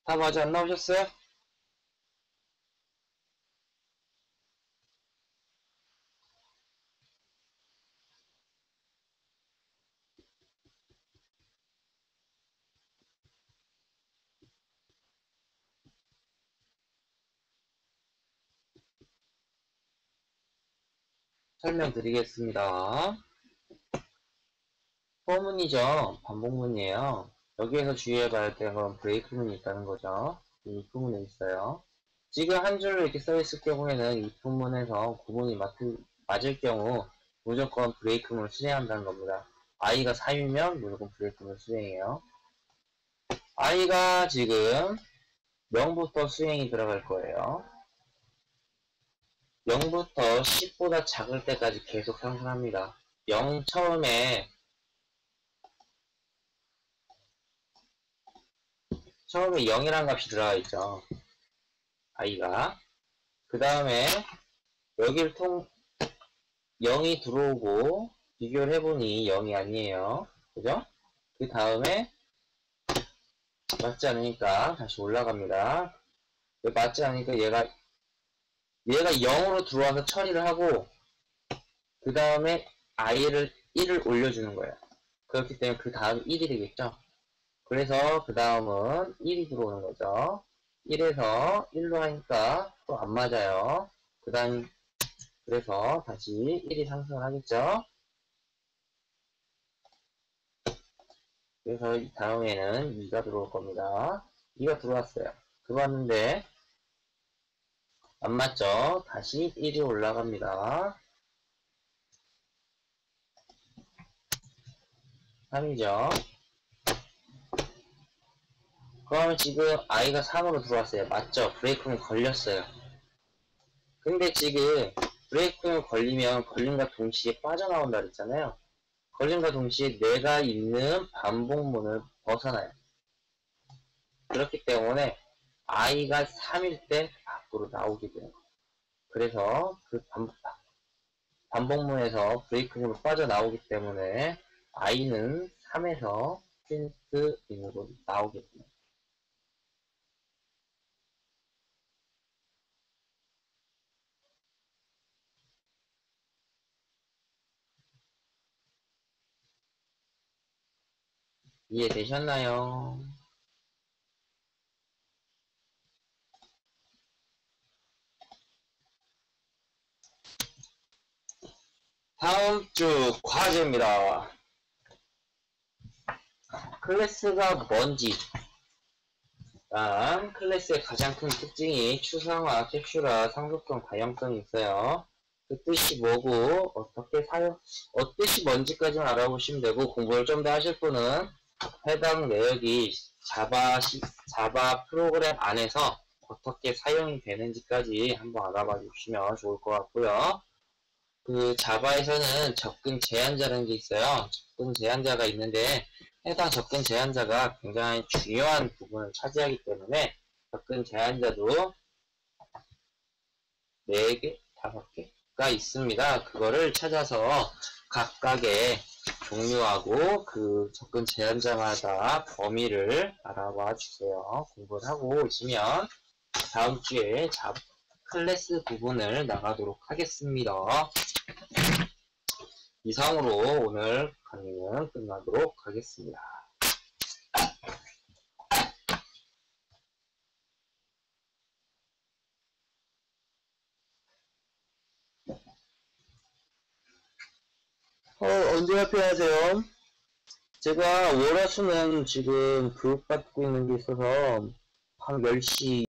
답 아직 안 나오셨어요? 설명드리겠습니다. 포문이죠. 반복문이에요. 여기에서 주의해봐야 될 건 브레이크문이 있다는 거죠. if문에 있어요. 지금 한 줄로 이렇게 써있을 경우에는 if문에서 구문이 맞을 경우 무조건 브레이크문을 수행한다는 겁니다. i가 3이면 무조건 브레이크문을 수행해요. i가 지금 0부터 수행이 들어갈 거예요. 0부터 10보다 작을 때까지 계속 상승합니다. 0 처음에 0이라는 값이 들어가 있죠. i가. 그 다음에 여기를 0이 들어오고 비교를 해보니 0이 아니에요. 그죠? 그 다음에 맞지 않으니까 다시 올라갑니다. 맞지 않으니까 얘가 0으로 들어와서 처리를 하고 그 다음에 i를 1을 올려주는 거예요. 그렇기 때문에 그 다음 1이 되겠죠. 그래서 그 다음은 1이 들어오는 거죠. 1에서 1로 하니까 또 안 맞아요. 그 다음, 그래서 다시 1이 상승을 하겠죠. 그래서 이 다음에는 2가 들어올 겁니다. 2가 들어왔어요. 들어왔는데, 안 맞죠? 다시 1이 올라갑니다. 3이죠. 그러면 지금 i가 3으로 들어왔어요. 맞죠? 브레이크는 걸렸어요. 근데 지금 브레이크는 걸리면 걸림과 동시에 빠져나온다 그랬잖아요. 걸림과 동시에 내가 있는 반복문을 벗어나요. 그렇기 때문에 i가 3일 때 밖으로 나오게 되는 거예요. 그래서 그 반복문에서 브레이크문으로 빠져나오기 때문에 i는 3에서 프린트인으로 나오게 됩니다. 이해되셨나요? 다음 주 과제입니다. 클래스가 뭔지. 일단 클래스의 가장 큰 특징이 추상화, 캡슐화, 상속성, 다형성이 있어요. 그 뜻이 뭐고 어떻게 뜻이 뭔지까지만 알아보시면 되고, 공부를 좀 더 하실 분은 해당 내역이 자바 프로그램 안에서 어떻게 사용이 되는지까지 한번 알아봐 주시면 좋을 것 같고요. 그 자바에서는 접근 제한자라는 게 있어요. 접근 제한자가 있는데 해당 접근 제한자가 굉장히 중요한 부분을 차지하기 때문에 접근 제한자도 4개, 5개가 있습니다. 그거를 찾아서 각각의 종류하고 그 접근 제한자마다 범위를 알아봐 주세요. 공부를 하고 있으면 다음 주에 클래스 부분을 나가도록 하겠습니다. 이상으로 오늘 강의는 끝나도록 하겠습니다. 언제 발표하세요? 제가 월화수는 지금 교육받고 있는 게 있어서 밤 10시